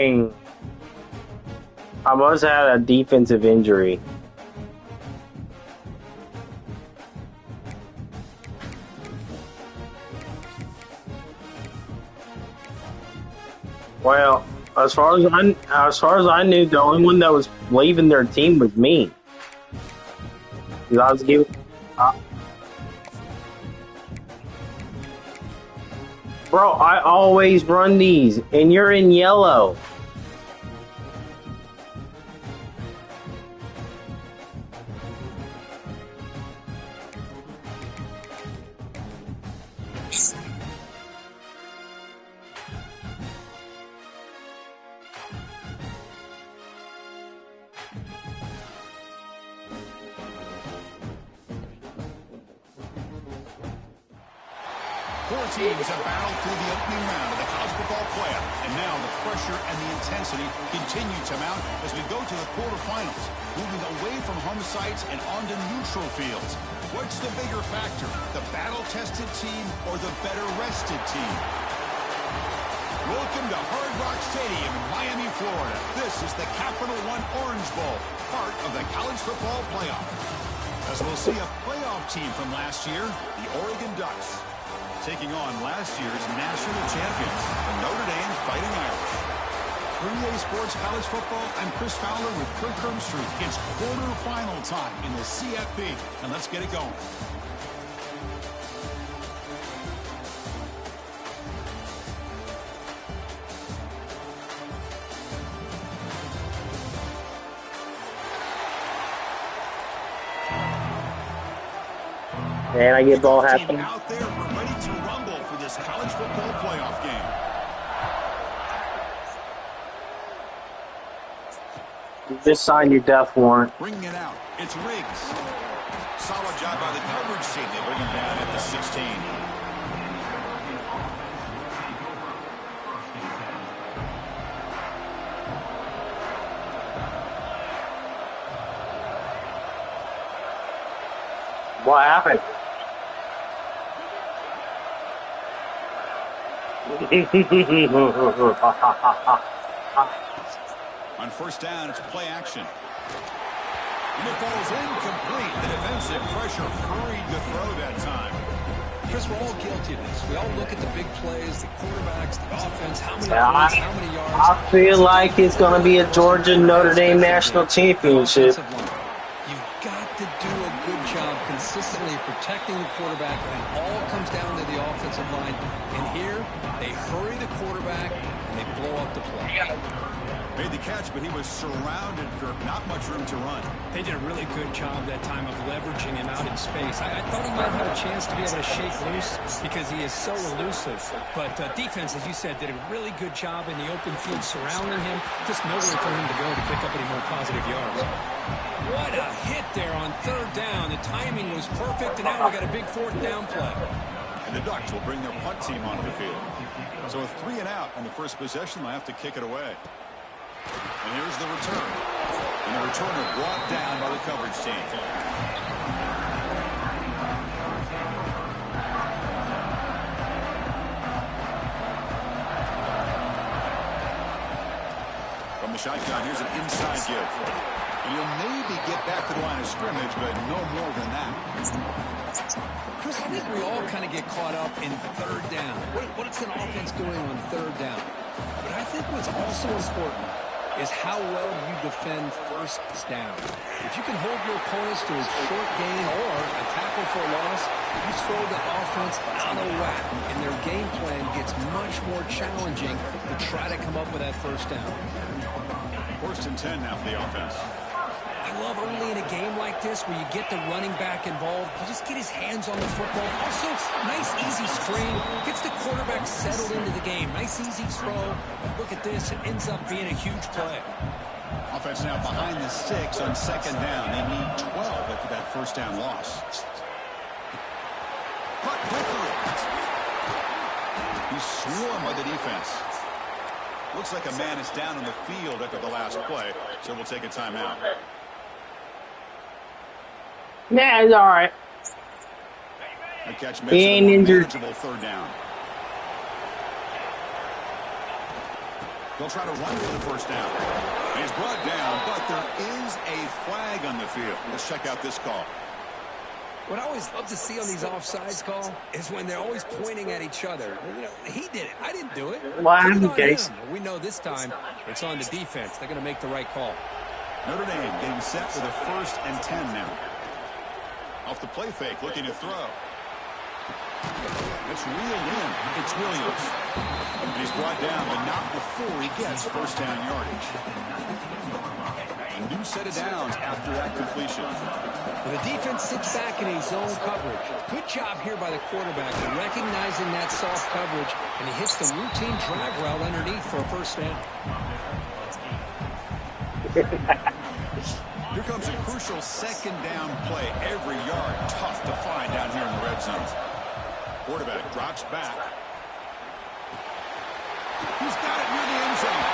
I must have had a defensive injury. Well, as far as I knew, the only one that was leaving their team was me. 'Cause I was giving, uh, bro. I always run these, and you're in yellow. Four teams have battled through the opening round of the college football playoff, and now the pressure and the intensity continue to mount as we go to the quarterfinals, moving away from home sites and onto neutral fields. What's the bigger factor, the battle-tested team or the better-rested team? Welcome to Hard Rock Stadium in Miami, Florida. This is the Capital One Orange Bowl, part of the college football playoff. As we'll see a playoff team from last year, the Oregon Ducks, taking on last year's national champions, the Notre Dame Fighting Irish. 3A Sports College Football, I'm Chris Fowler with Kirk Street. It's quarterfinal time in the CFP, and let's get it going. And I get ball happen. Out there, we're ready to rumble for this college football playoff game. Just sign your death warrant. Bringing it out, it's Riggs. Solid job by the coverage team. They bring him down at the 16. What happened? On first down, it's play action. And it falls incomplete. The defensive pressure hurried the throw that time. Because we're all guilty of this. We all look at the big plays, the quarterbacks, the offense, how many points, how many yards. I feel like it's going to be a Georgia Notre Dame national championship. You've got to do a good job consistently protecting the quarterback, and it all comes down to the offensive line. And here, they hurry the quarterback, and they blow up the play. Made the catch, but he was surrounded, Kirk. Not much room to run. They did a really good job that time of leveraging him out in space. I thought he might have a chance to be able to shake loose because he is so elusive. But defense, as you said, did a really good job in the open field surrounding him. Just nowhere for him to go to pick up any more positive yards. What a hit there on third down. The timing was perfect, and now we got a big fourth down play. And the Ducks will bring their punt team onto the field. So with 3 and out on the first possession, they'll have to kick it away. And here's the return. And the returner brought down by the coverage team. From the shotgun, here's an inside give. And you'll maybe get back to the line of scrimmage, but no more than that. Chris, I think we all kind of get caught up in third down. What is an offense doing on third down? But I think what's also important is how well you defend first down. If you can hold your opponents to a short gain or a tackle for a loss, you throw the offense out of whack, and their game plan gets much more challenging to try to come up with that first down. First and 10 now for the offense. I love early in a game like this where you get the running back involved. You just get his hands on the football. Also, nice easy screen. Gets the quarterback settled into the game. Nice easy throw. And look at this. It ends up being a huge play. Offense now behind the sticks on second down. They need 12 after that first down loss. Punt victory. He's swarmed by the defense. Looks like a man is down on the field after the last play, so we'll take a timeout. Yeah, it's all right. The catch He makes it a ain't more injured. manageable third down. They'll try to run for the first down. And he's brought down, but there is a flag on the field. Let's check out this call. What I always love to see on these offsides call is when they're always pointing at each other. You know, he did it. I didn't do it. Well, Put it on case. him. We know this time it's on the defense. They're going to make the right call. Notre Dame getting set for the 1st and 10 now. Off the play fake, looking to throw. It's reeled in. It's Williams. And he's brought down, but not before he gets first down yardage. A new set of downs after that completion. The defense sits back in a zone coverage. Good job here by the quarterback in recognizing that soft coverage, and he hits the routine drag route underneath for a first down. Here comes a crucial second down play. Every yard tough to find down here in the red zone. Quarterback drops back. He's got it near the end zone.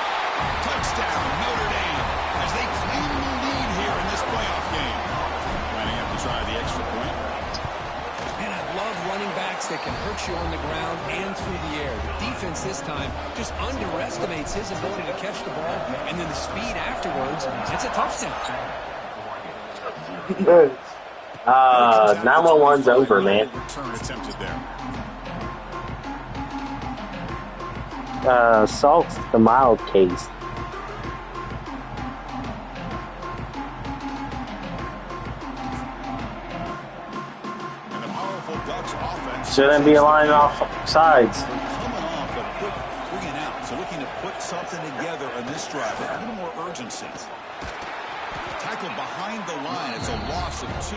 Touchdown, Notre Dame, as they claim the lead here in this playoff game. Lining up to try the extra point. And I love running backs that can hurt you on the ground and through the air. The defense this time just underestimates his ability to catch the ball, and then the speed afterwards, it's a touchdown. 911's over, man. Return attempted there. Salt's the mild case. And the powerful Ducks offense Shouldn't be a line off sides. coming off a quick 3 and out. So looking to put something together on this drive. A little more urgency. Tackle behind the line. It's a loss of 2.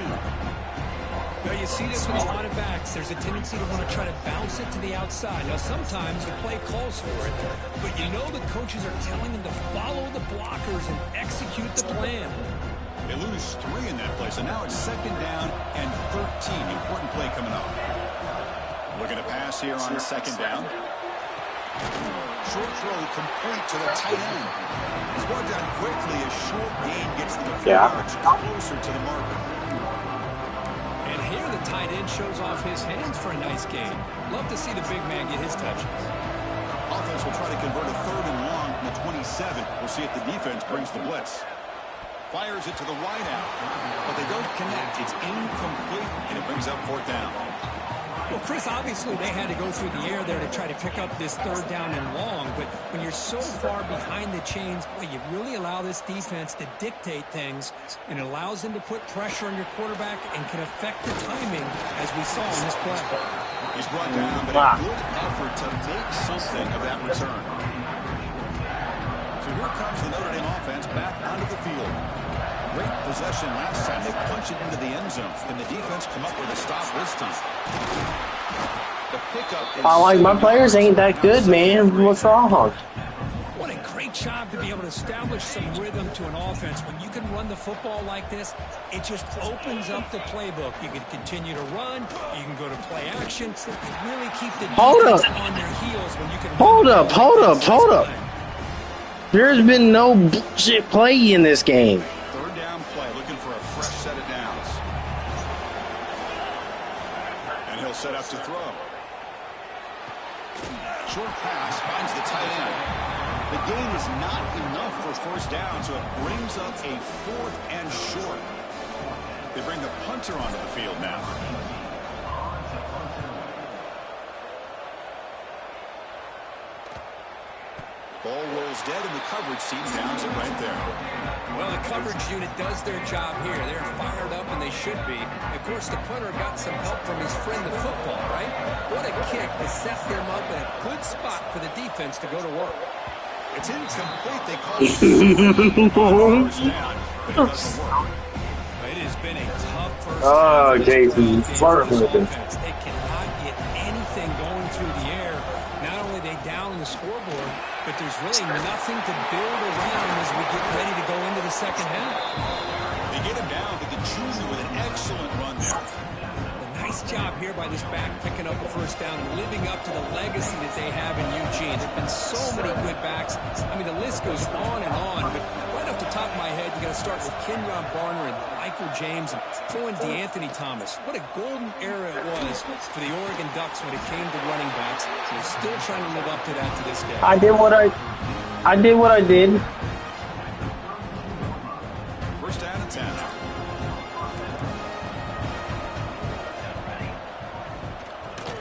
Now, you see this with a lot of backs. There's a tendency to want to try to bounce it to the outside. Now, sometimes the play calls for it, but you know the coaches are telling them to follow the blockers and execute the plan. They lose 3 in that play, so now it's 2nd down and 13. Important play coming up. Looking to pass here on the 2nd down. Short throw complete to the tight end. He's brought down quickly. A short gain gets them a few yards closer to the marker. And here the tight end shows off his hands for a nice gain. Love to see the big man get his touches. Offense will try to convert a 3rd and long from the 27. We'll see if the defense brings the blitz. Fires it to the wide out, but they don't connect. It's incomplete, and it brings up 4th down. Well, Chris, obviously they had to go through the air there to try to pick up this 3rd down and long, but when you're so far behind the chains, boy, you really allow this defense to dictate things, and it allows them to put pressure on your quarterback and can affect the timing, as we saw in this play. He's brought down, but a good effort to make something of that return. So here comes the Notre Dame offense back onto the field. Great possession last time. They punch it into the end zone. Can the defense come up with a stop this time? The pickup is My players ain't that good, man. What's wrong? What a great job to be able to establish some rhythm to an offense. When you can run the football like this, it just opens up the playbook. You can continue to run. You can go to play action. You really keep the defense on their heels when you can. Hold up. There's been no bullshit play in this game. 3rd down play, looking for a fresh set of downs. And he'll set up to throw. Short pass finds the tight end. The gain is not enough for 1st down, so it brings up a 4th and short. They bring the punter onto the field now. Ball rolls dead, and the coverage team downs it right there. Well, the coverage unit does their job here. They're fired up, and they should be. Of course, the punter got some help from his friend, the football, right? What a kick to set them up in a good spot for the defense to go to work. It's incomplete. They call it first down, but it doesn't work. It has been a tough first Jason, They cannot get anything going through the air. Not only are they down on the scoreboard, but there's really nothing to build around as we get ready to go into the 2nd half. They get him down, but the junior with an excellent run there. Nice job here by this back picking up a 1st down and living up to the legacy that they have in Eugene. There have been so many good backs. I mean, the list goes on and on, but right off the top of my head, you got to start with Kenyon Barner and Michael James and throw in DeAnthony Thomas. What a golden era it was for the Oregon Ducks when it came to running backs. They're still trying to live up to that to this day. I did what I I did what I did. First down and 10.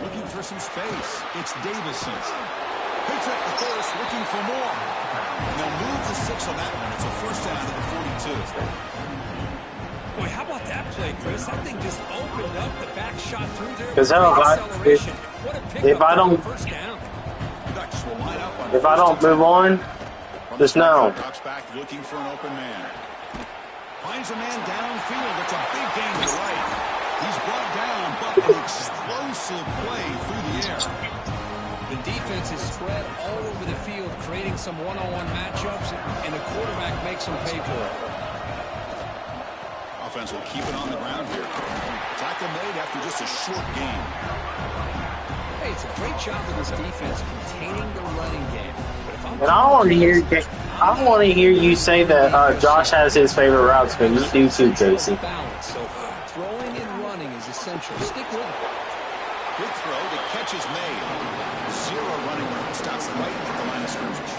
Looking for some space. It's Davison. Picks up the first, looking for more. And they'll move the 6 on that one. It's a first down at the 42. Boy, how about that play, Chris? That thing just opened up. The back shot through there. Because if I don't, first down. Ducks will line up on if I don't move on, just know. Drops back, looking for an open man. Finds a man downfield. It's a big gain to the right. He's brought down, but an explosive play through the air. The defense is spread all over the field, creating some one-on-one matchups, and the quarterback makes them pay for it. Offense will keep it on the ground here. Tackle made after just a short gain. Hey, it's a great job of this defense containing the running game. But if I'm And I want to hear you say that Josh has his favorite routes, but you do too, Casey. balance, so throwing and running is essential. Stick with it. Good throw. The catch is made. 0 running room. Stops right at the line of scrimmage.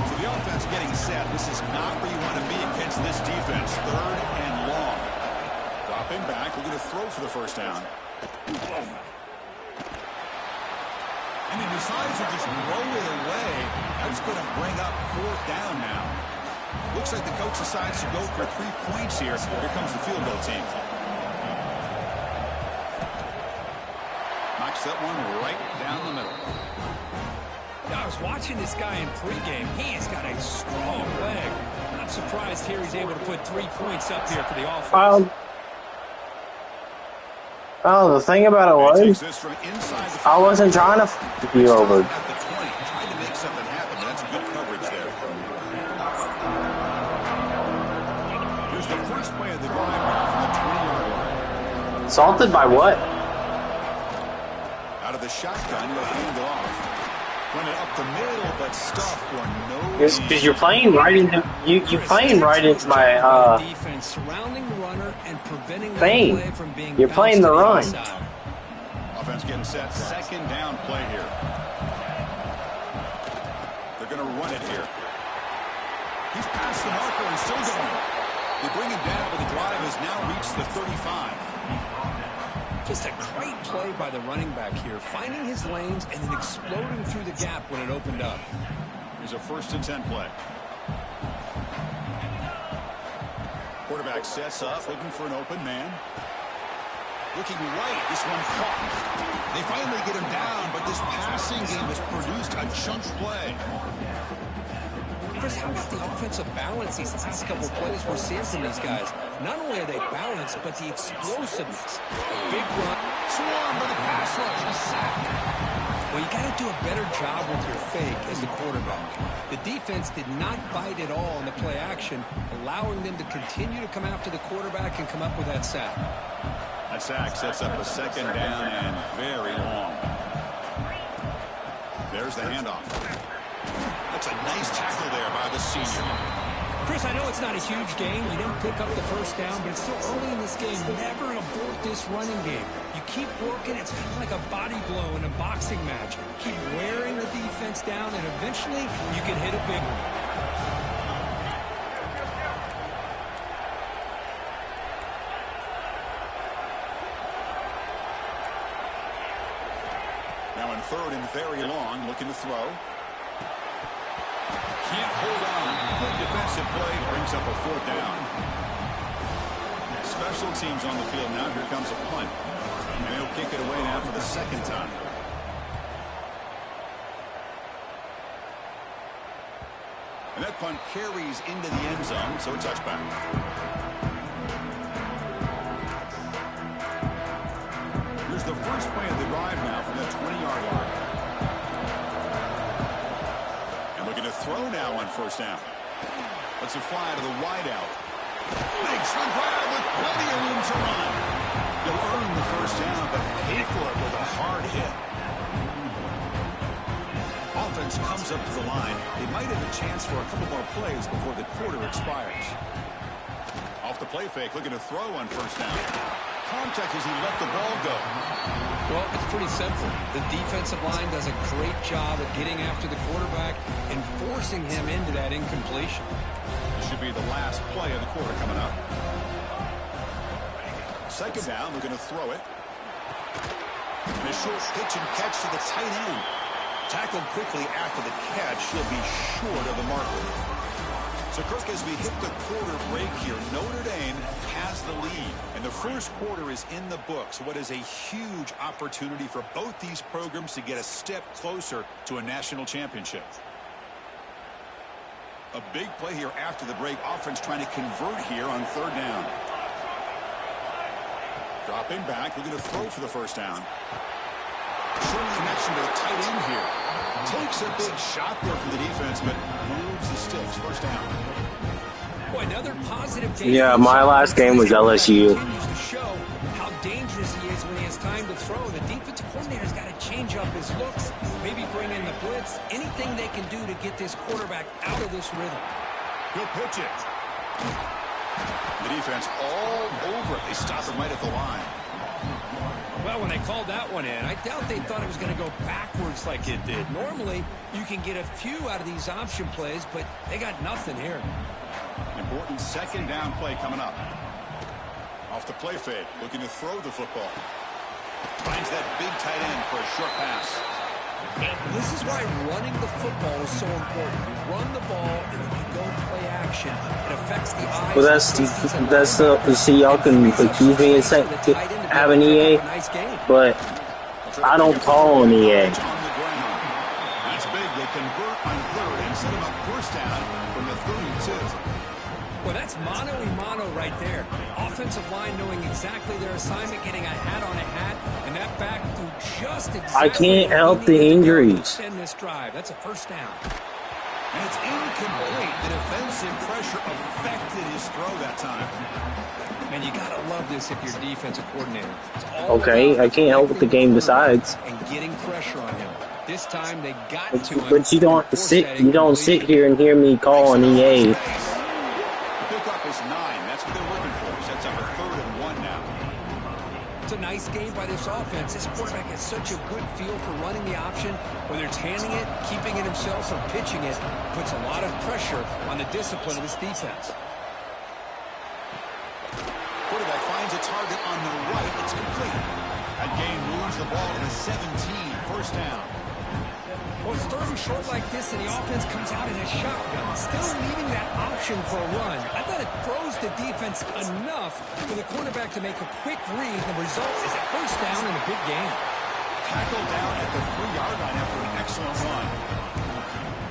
So the offense getting set. This is not where you want to be against this defense. 3rd and long. Dropping back. We're going to throw for the first down. And he decides to just roll it away. That's going to bring up 4th down now. Looks like the coach decides to go for 3 points here. Here comes the field goal team. Knocks that one right down the middle. I was watching this guy in pregame. He has got a strong leg. Not surprised here he's able to put 3 points up here for the offense. The thing about it was, I wasn't trying to f*** you over. At the 20, trying to make something happen, but that's good coverage there. Here's the first play of the drive now from the 20-yard line. Salted by what? Out of the shotgun, he'll hand it off. Run it up the middle, but stuff for no Because you're playing right into you playing right into my defense surrounding the runner and preventing thing. play from being You're playing the run. Offense getting set. 2nd down play here. They're going to run it here. He's past the marker and still going. They bring him down, but the drive has now reached the 35. Just a great play by the running back here, finding his lanes and then exploding through the gap when it opened up. Here's a 1st and 10 play. Quarterback sets up, looking for an open man. Looking right, this one caught. They finally get him down, but this passing game has produced a chunk play. Chris, how about the offensive balance these last couple of plays we're seeing from these guys? Not only are they balanced, but the explosiveness. A big run. Swarm for the pass rush, a sack. Well, you got to do a better job with your fake as the quarterback. The defense did not bite at all in the play action, allowing them to continue to come after the quarterback and come up with that sack. That sack sets up a 2nd down and very long. There's the handoff. That's a nice tackle there by the senior. Chris, I know it's not a huge game. You didn't pick up the first down, but it's still early in this game. Never abort this running game. You keep working. It's kind of like a body blow in a boxing match. Keep wearing the defense down, and eventually you can hit a big one. Now in 3rd and very long, looking to throw. Can't hold on. Good defensive play brings up a 4th down. Special teams on the field now. Here comes a punt. And he'll kick it away now for the 2nd time. And that punt carries into the end zone, so a touchback. Here's the first play of the drive now from the 20-yard line. And looking to throw now on 1st down. Let's it fly to the wideout. Makes the grab with plenty of room to run. You'll earn the 1st down, but pay for it with a hard hit. Offense comes up to the line. They might have a chance for a couple more plays before the quarter expires. Off the play fake, looking to throw on 1st down. contact as he let the ball go. Well, it's pretty simple. The defensive line does a great job at getting after the quarterback and forcing him into that incompletion. This should be the last play of the quarter coming up. Second down, we're going to throw it. And a short pitch and catch to the tight end. Tackled quickly after the catch. She'll be short of the marker. So, Kirk, as we hit the quarter break here, Notre Dame has the lead. And the first quarter is in the books. What is a huge opportunity for both these programs to get a step closer to a national championship. A big play here after the break. Offense trying to convert here on third down. Dropping back. We're going to throw for the first down. Short connection to the tight end here. Takes a big shot there for the defense, but moves the sticks. First down. Boy, another positive Yeah, my last game was LSU. Continues to show how dangerous he is when he has time to throw. The defensive coordinator's got to change up his looks, maybe bring in the blitz, anything they can do to get this quarterback out of this rhythm. He'll pitch it. The defense all over it. They stop him right at the line. Well, when they called that one in, I doubt they thought it was going to go backwards like it did. Normally, you can get a few out of these option plays, but they got nothing here. Important second down play coming up. Off the play fake, looking to throw the football. Finds that big tight end for a short pass. This is why running the football is so important. You run the ball, and then you go play action. It affects the eyes. Well, see, y'all can accuse me of having EA, but I don't call on EA. That's big. They convert on third and set him up first down from the 32. Well, that's mano-a-mano right there. Offensive line knowing exactly their assignment, getting a hat on a hat, and that back through just exactly. I can't help the injuries. Extend this drive. That's a first down. And it's incomplete. The defensive pressure affected his throw that time. Man, you gotta love this if you're defensive coordinator. Okay, I can't help what the game decides. And getting pressure on him. This time they got to him. But you don't sit here and hear me call on EA. Pickup is 9. That's what they're looking for. Sets up a 3rd and 1 now. It's a nice game by this offense. This quarterback has such a good feel for running the option. Whether it's handing it, keeping it himself, or pitching it, puts a lot of pressure on the discipline of this defense. Quarterback finds a target on the right. It's complete. That game moves the ball to the 17. First down. Well, it's third and short like this, and the offense comes out in a shotgun, still leaving that option for a run. I thought it throws the defense enough for the quarterback to make a quick read. The result is a first down in a big game. Tackled down at the 3-yard line after an excellent run.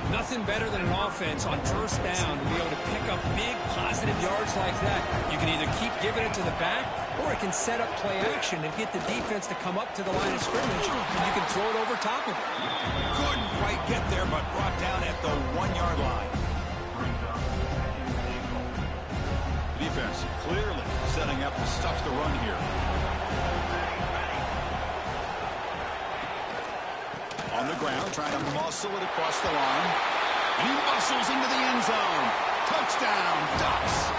Nothing better than an offense on first down to be able to pick up big positive yards like that. You can either keep giving it to the back, or it can set up play action and get the defense to come up to the line of scrimmage, and you can throw it over top of it. Couldn't quite get there, but brought down at the 1-yard line. Defense clearly setting up to stuff the run here. On the ground, trying to muscle it across the line. And he muscles into the end zone. Touchdown, Ducks.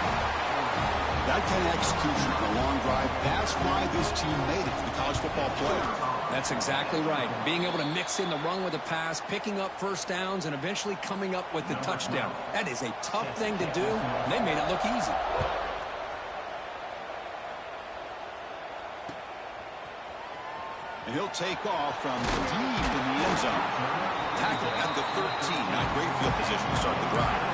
That kind of execution on a long drive, that's why this team made it to the college football playoff. That's exactly right. Being able to mix in the run with the pass, picking up first downs, and eventually coming up with the touchdown. That is a tough thing to do, and they made it look easy. And he'll take off from deep in the end zone. Tackle at the 13. Not great field position to start the drive.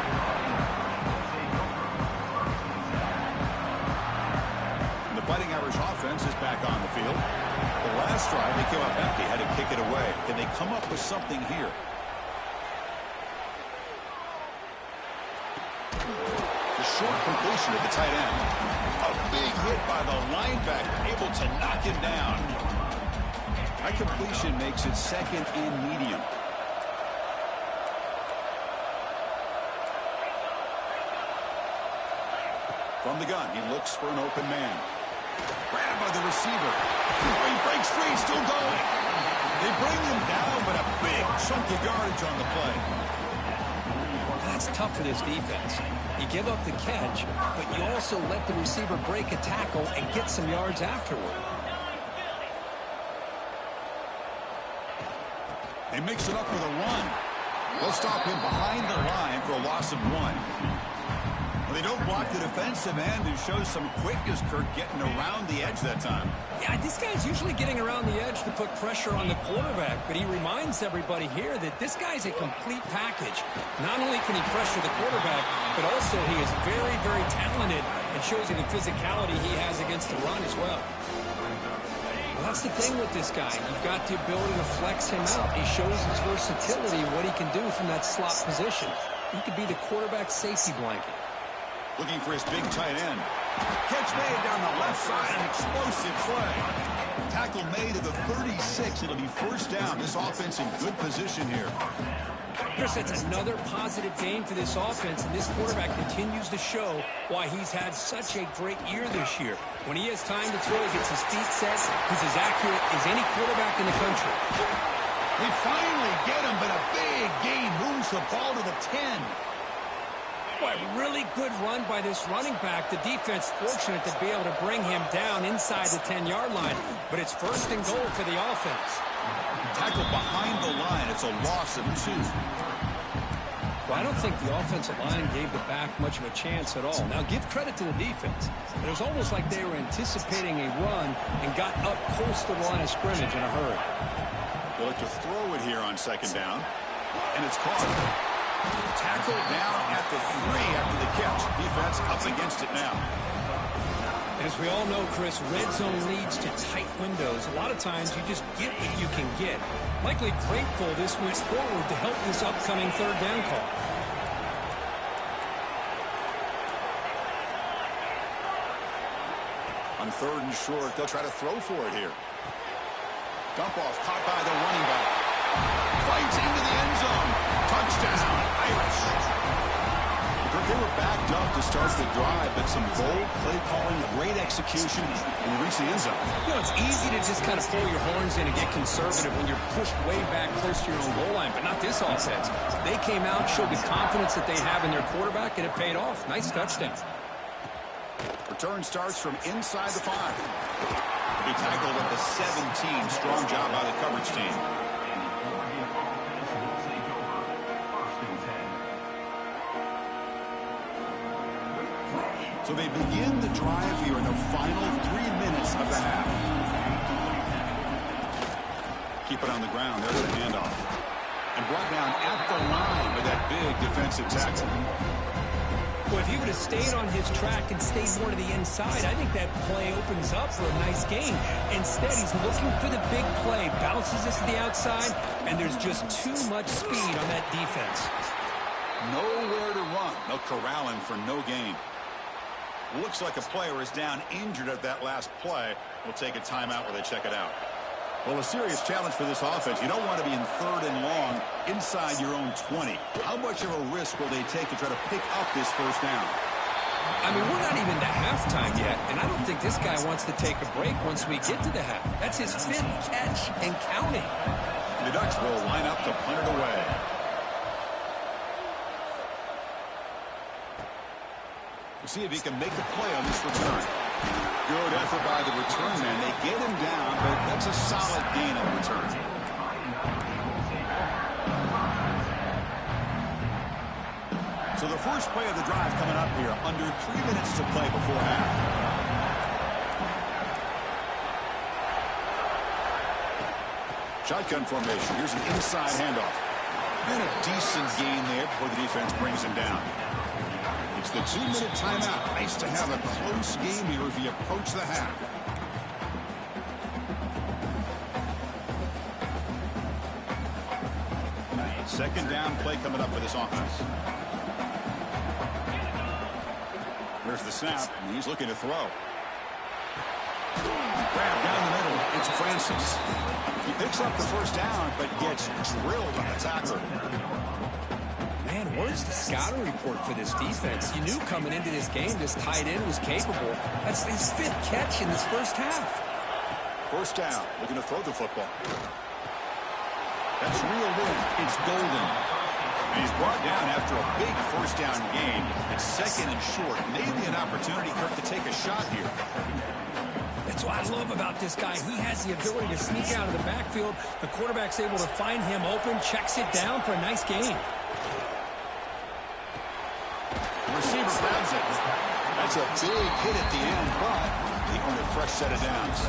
And the Fighting Irish offense is back on the field. The last drive, they came up empty, had to kick it away. Can they come up with something here? The short completion of the tight end. A big hit by the linebacker, able to knock him down. That completion makes it second and medium. From the gun, he looks for an open man. Grabbed by the receiver. He breaks free, still going. They bring him down, but a big chunk of yardage on the play. That's tough for this defense. You give up the catch, but you also let the receiver break a tackle and get some yards afterward. They mix it up with a run. They'll stop him behind the line for a loss of 1. Well, they don't block the defensive end, who shows some quickness, Kirk, getting around the edge that time. Yeah, this guy's usually getting around the edge to put pressure on the quarterback, but he reminds everybody here that this guy's a complete package. Not only can he pressure the quarterback, but also he is very, very talented and shows you the physicality he has against the run as well. Well, that's the thing with this guy. You've got the ability to flex him out. He shows his versatility and what he can do from that slot position. He could be the quarterback's safety blanket. Looking for his big tight end. Catch made down the left side, an explosive play. Tackle made at the 36. It'll be first down. This offense in good position here. Chris, that's another positive game for this offense, and this quarterback continues to show why he's had such a great year this year. When he has time to throw, he gets his feet set. He's as accurate as any quarterback in the country. They finally get him, but a big gain moves the ball to the 10. Boy, really good run by this running back. The defense fortunate to be able to bring him down inside the 10-yard line, but it's first and goal for the offense. Tackle behind the line. It's a loss of 2. Well, I don't think the offensive line gave the back much of a chance at all. Now, give credit to the defense. It was almost like they were anticipating a run and got up close to the line of scrimmage in a hurry. They'll look to throw it here on second down, and it's caught. Tackle down at the 3 after the catch. Defense up against it now. As we all know, Chris, red zone leads to tight windows. A lot of times you just get what you can get. Likely grateful this went forward to help this upcoming third down call. On third and short, they'll try to throw for it here. Dump off caught by the running back. Fights into the end zone. Touchdown, Irish. They were backed up to start the drive, but some bold play calling, great execution, and they reach the end zone. You know, it's easy to just kind of pull your horns in and get conservative when you're pushed way back close to your own goal line, but not this offense. They came out, showed the confidence that they have in their quarterback, and it paid off. Nice touchdown. Return starts from inside the 5. He'll be tackled at the 17. Strong job by the coverage team. So they begin the drive here in the final 3 minutes of the half. Keep it on the ground. There's the handoff. And brought down at the line with that big defensive tackle. Well, if he would have stayed on his track and stayed more to the inside, I think that play opens up for a nice gain. Instead, he's looking for the big play, bounces this to the outside, and there's just too much speed on that defense. Nowhere to run. They'll corral him for no gain. Looks like a player is down injured at that last play. We'll take a timeout while they check it out. Well, a serious challenge for this offense. You don't want to be in third and long inside your own 20. How much of a risk will they take to try to pick up this first down? I mean, we're not even to halftime yet, and I don't think this guy wants to take a break once we get to the half. That's his 5th catch and counting. The Ducks will line up to punt it away. We'll see if he can make the play on this return. Good effort by the return man. They get him down, but that's a solid gain on the return. So the first play of the drive coming up here. Under 3 minutes to play before half. Shotgun formation. Here's an inside handoff. And a decent gain there before the defense brings him down. It's the 2-minute timeout. Nice to have a close game here as we approach the half. Second down play coming up for this offense. There's the snap, and he's looking to throw. Grab down the middle. It's Francis. He picks up the first down, but gets drilled on the tackler. Man, where's the scouting report for this defense? You knew coming into this game this tight end was capable. That's his 5th catch in this first half. First down, looking to throw the football. That's reeled in. It's Golden. And he's brought down after a big first down gain. It's second and short. Maybe an opportunity, Kirk, to take a shot here. That's what I love about this guy. He has the ability to sneak out of the backfield. The quarterback's able to find him open, checks it down for a nice gain. The receiver grabs it. That's a big hit at the end, but he earned a fresh set of downs.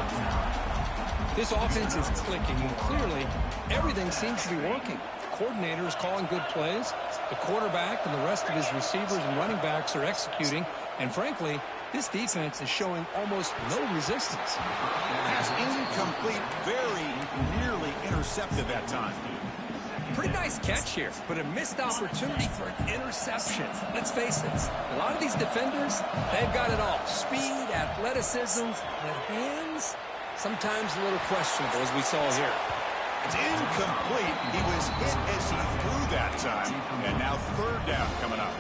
This offense is clicking, and clearly everything seems to be working. The coordinator is calling good plays. The quarterback and the rest of his receivers and running backs are executing. And frankly, this defense is showing almost no resistance. Pass incomplete, very nearly intercepted that time. Pretty nice catch here, but a missed opportunity for an interception. Let's face it, a lot of these defenders, they've got it all. Speed, athleticism, but hands, sometimes a little questionable, as we saw here. It's incomplete. He was hit as he threw that time, and now third down coming up.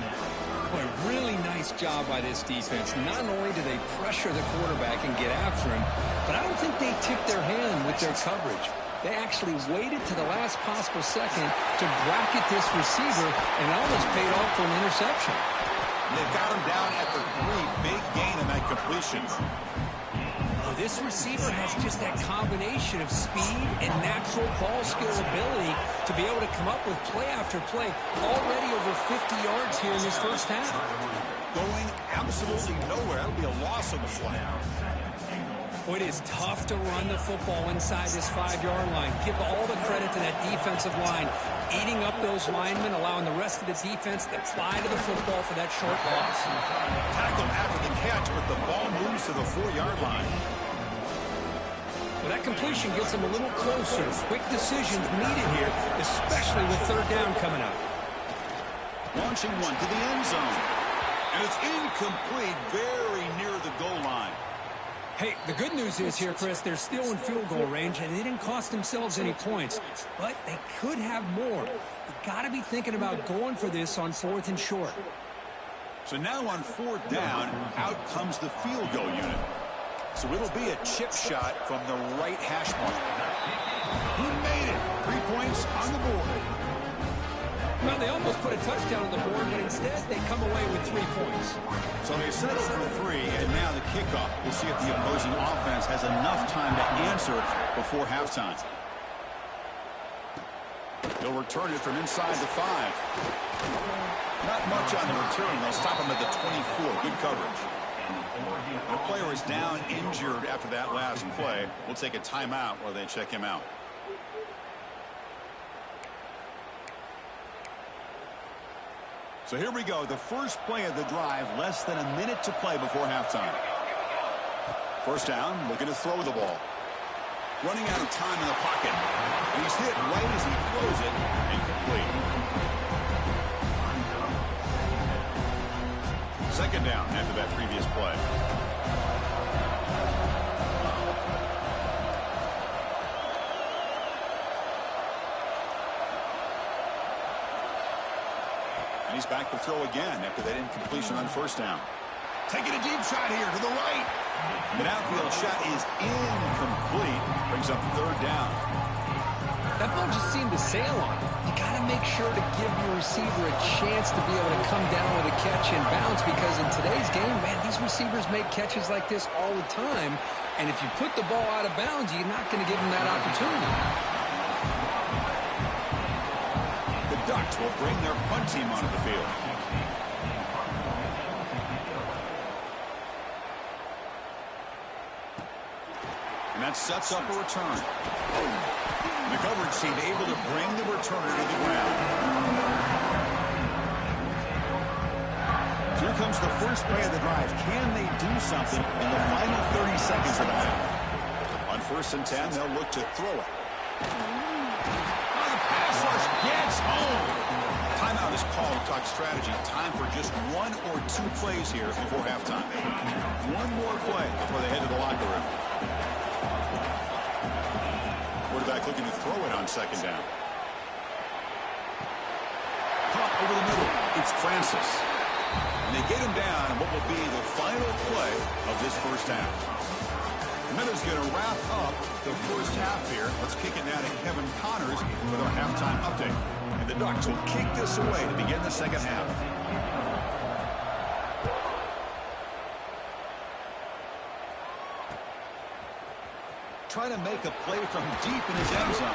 Boy, really nice job by this defense. Not only do they pressure the quarterback and get after him, but I don't think they tipped their hand with their coverage. They actually waited to the last possible second to bracket this receiver, and it almost paid off for an interception. They've got him down at the 3. Big gain on that completion. Oh, this receiver has just that combination of speed and natural ball skill ability to be able to come up with play after play. Already over 50 yards here in this first half. Going absolutely nowhere. That'll be a loss on the play. Boy, it is tough to run the football inside this 5-yard line. Give all the credit to that defensive line, eating up those linemen, allowing the rest of the defense to fly to the football for that short loss. Tackle after the catch, but the ball moves to the 4-yard line. Well, that completion gets them a little closer. Quick decisions needed here, especially with third down coming up. Launching one to the end zone. And it's incomplete, very near the goal line. Hey, the good news is here, Chris, they're still in field goal range, and they didn't cost themselves any points. But they could have more. You got to be thinking about going for this on 4th and short. So now on 4th down, out comes the field goal unit. So it'll be a chip shot from the right hash mark. He made it. 3 points on the board. Well, they almost put a touchdown on the board, but instead they come away with 3 points. So they settle for 3, and now the kickoff. We'll see if the opposing offense has enough time to answer before halftime. They'll return it from inside the 5. Not much on the return. They'll stop him at the 24. Good coverage. The player is down injured after that last play. We'll take a timeout while they check him out. So here we go, the first play of the drive, less than a minute to play before halftime. First down, looking to throw the ball. Running out of time in the pocket. And he's hit right as he throws it, incomplete. Second down after that previous play. And he's back to throw again after that incompletion on first down. Taking a deep shot here to the right. The outfield shot is incomplete. Brings up third down. That ball just seemed to sail on him. You got to make sure to give your receiver a chance to be able to come down with a catch and bounce, because in today's game, man, these receivers make catches like this all the time. And if you put the ball out of bounds, you're not going to give them that opportunity. The Ducks will bring their punt team onto the field. And that sets up a return. The coverage team able to bring the returner to the ground. Here comes the first play of the drive. Can they do something in the final 30 seconds of the half? On 1st and 10, they'll look to throw it. Oh, the pass rush gets home. Timeout is called to talk strategy. Time for just 1 or 2 plays here before halftime. One more play before they head to the locker room. Quarterback looking to throw it on second down. Pump over the middle. It's Francis. And they get him down on what will be the final play of this first half. The Miller's going to wrap up the first half here. Let's kick it now to Kevin Connors with our halftime update. And the Ducks will kick this away to begin the second half. Trying to make a play from deep in his end zone.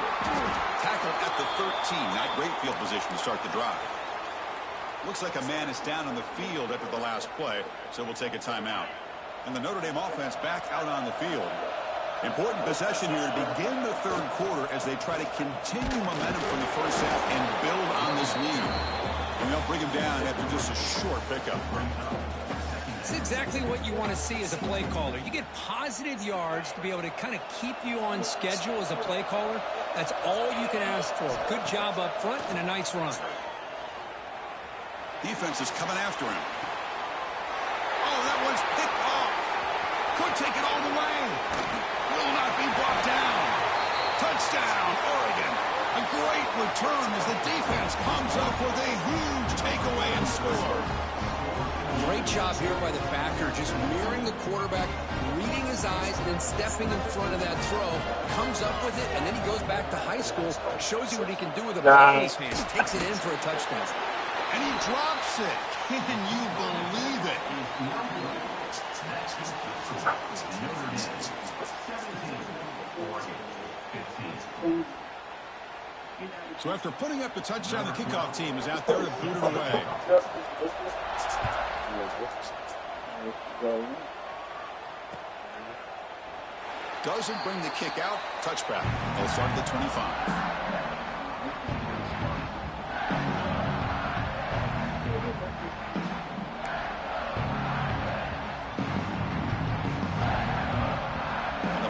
Tackle at the 13. Not great field position to start the drive. Looks like a man is down on the field after the last play, so we'll take a timeout. And the Notre Dame offense back out on the field. Important possession here to begin the third quarter as they try to continue momentum from the first half and build on this lead. And they'll bring him down after just a short pickup. It's exactly what you want to see as a play caller. You get positive yards to be able to kind of keep you on schedule as a play caller. That's all you can ask for. Good job up front and a nice run. Defense is coming after him. Oh, that one's picked off. Could take it all the way. Will not be brought down. Touchdown, Oregon. A great return as the defense comes up with a huge takeaway and score. Great job here by the backer, just mirroring the quarterback, reading his eyes, and then stepping in front of that throw. Comes up with it, and then he goes back to high school, shows you what he can do with a ball in his hands. Takes it in for a touchdown. And he drops it. Can you believe it? So after putting up the touchdown, the kickoff team is out there to boot it away. Doesn't bring the kick out. Touchback. They'll start at the 25.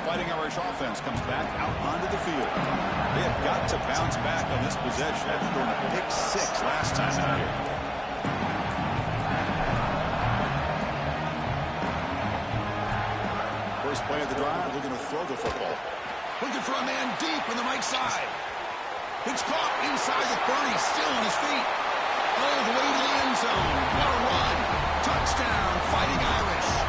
Fighting Irish offense comes back out onto the field. They have got to bounce back on this possession after throwing a pick 6 last time out here. First play of the drive, they're going to throw the football. Looking for a man deep on the right side. It's caught inside the 30, still on his feet. All the way to the end zone. What a run. Touchdown, Fighting Irish.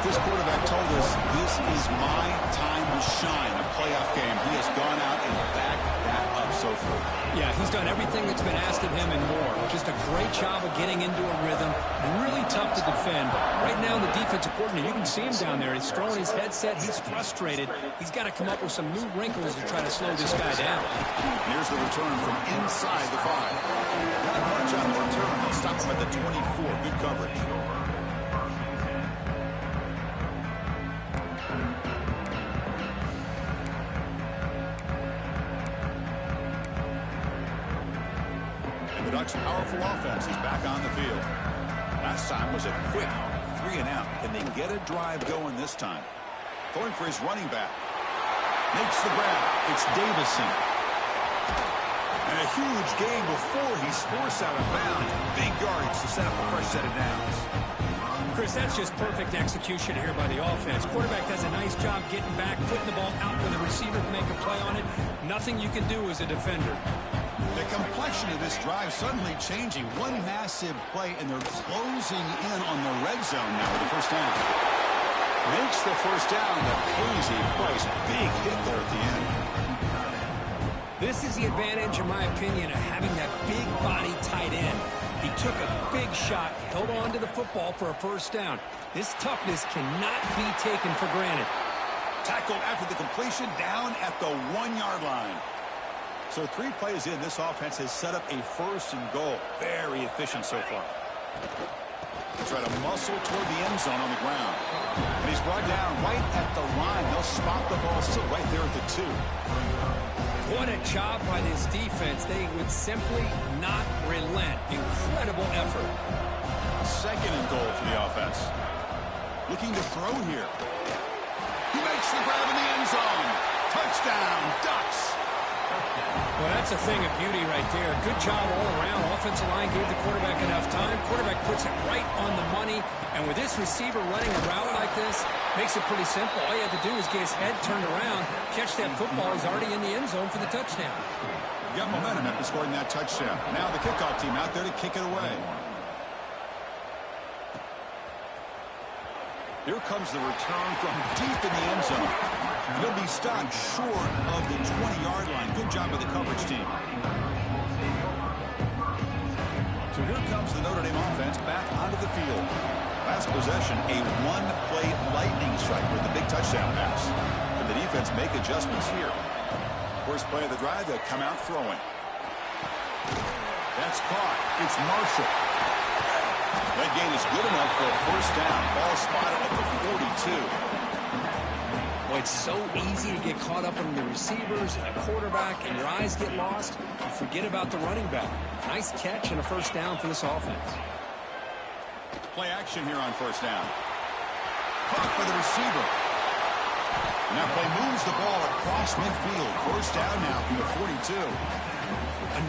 This quarterback told us this is my time to shine, a playoff game. He has gone out and backed that up so far. Yeah, he's done everything that's been asked of him and more. Just a great job of getting into a rhythm. Really tough to defend. Right now, the defensive coordinator, you can see him down there. He's throwing his headset. He's frustrated. He's got to come up with some new wrinkles to try to slow this guy down. Here's the return from inside the 5. Not much on the return. They'll stop him at the 24. Good coverage. The Ducks' powerful offense is back on the field. Last time was a quick 3-and-out. Can they get a drive going this time? Going for his running back. Makes the grab. It's Davison. And a huge gain before he's forced out of bounds. Big yardage to set up a fresh set of downs. Chris, that's just perfect execution here by the offense. Quarterback does a nice job getting back, putting the ball out for the receiver to make a play on it. Nothing you can do as a defender. The complexion of this drive suddenly changing. One massive play, and they're closing in on the red zone now with the first down. Makes the first down. The crazy place. Big hit there at the end. This is the advantage, in my opinion, of having that big body tight end. He took a big shot, held on to the football for a first down. This toughness cannot be taken for granted. Tackled after the completion, down at the 1-yard line. So 3 plays in, this offense has set up a 1st and goal. Very efficient so far. Try to muscle toward the end zone on the ground. And he's brought down right at the line. They'll spot the ball still right there at the 2. What a job by this defense. They would simply not relent. Incredible effort. 2nd and goal for the offense. Looking to throw here. He makes the grab in the end zone. Touchdown, Ducks. Well, that's a thing of beauty right there. Good job all around. Offensive line gave the quarterback enough time. Quarterback puts it right on the money. And with this receiver running a route like this, makes it pretty simple. All you have to do is get his head turned around, catch that football. He's already in the end zone for the touchdown. Got momentum after scoring that touchdown. Now the kickoff team out there to kick it away. Here comes the return from deep in the end zone. He'll be stopped short of the 20-yard line. Good job by the coverage team. Here comes the Notre Dame offense back onto the field. Last possession, a one-play lightning strike with the big touchdown pass. And the defense make adjustments here. First play of the drive, they'll come out throwing. That's caught. It's Marshall. That gain is good enough for a first down. Ball spotted at the 42. Well, it's so easy to get caught up on the receivers and the quarterback, and your eyes get lost. You forget about the running back. Nice catch and a first down for this offense. Play action here on first down. Caught by the receiver. And that play moves the ball across midfield. First down now from the 42.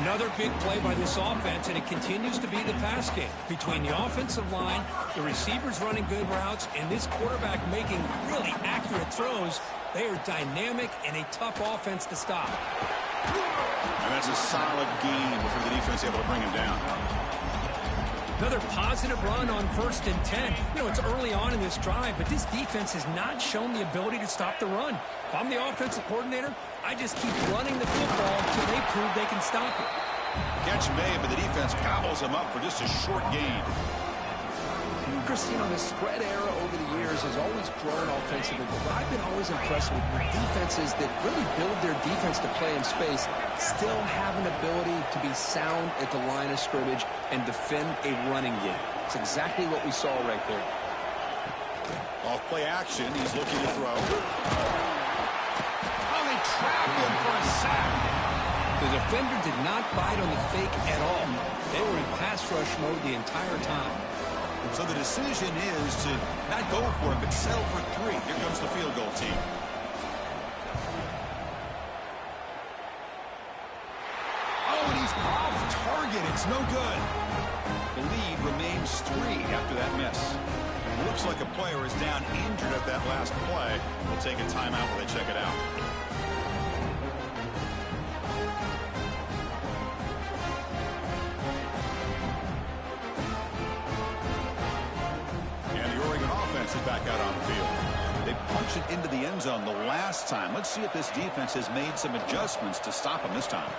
Another big play by this offense, and it continues to be the pass game. Between the offensive line, the receivers running good routes, and this quarterback making really accurate throws, they are dynamic and a tough offense to stop. And that's a solid gain before the defense able to bring him down. Another positive run on 1st and 10. You know, it's early on in this drive, but this defense has not shown the ability to stop the run. If I'm the offensive coordinator, I just keep running the football until they prove they can stop it. Catch made, but the defense gobbles him up for just a short gain. Chris, you know, the spread era over the years has always grown offensively, but I've been always impressed with defenses that really build their defense to play in space, still have an ability to be sound at the line of scrimmage and defend a running game. It's exactly what we saw right there. Off play action, he's looking to throw. Oh, they trapped him for a sack. The defender did not bite on the fake at all. They were in pass rush mode the entire time. So the decision is to not go for it, but settle for 3. Here comes the field goal team. Oh, and he's off target. It's no good. The lead remains 3 after that miss. Looks like a player is down injured at that last play. We'll take a timeout while they check it out. Is back out on the field. They punched it into the end zone the last time. Let's see if this defense has made some adjustments to stop them this time.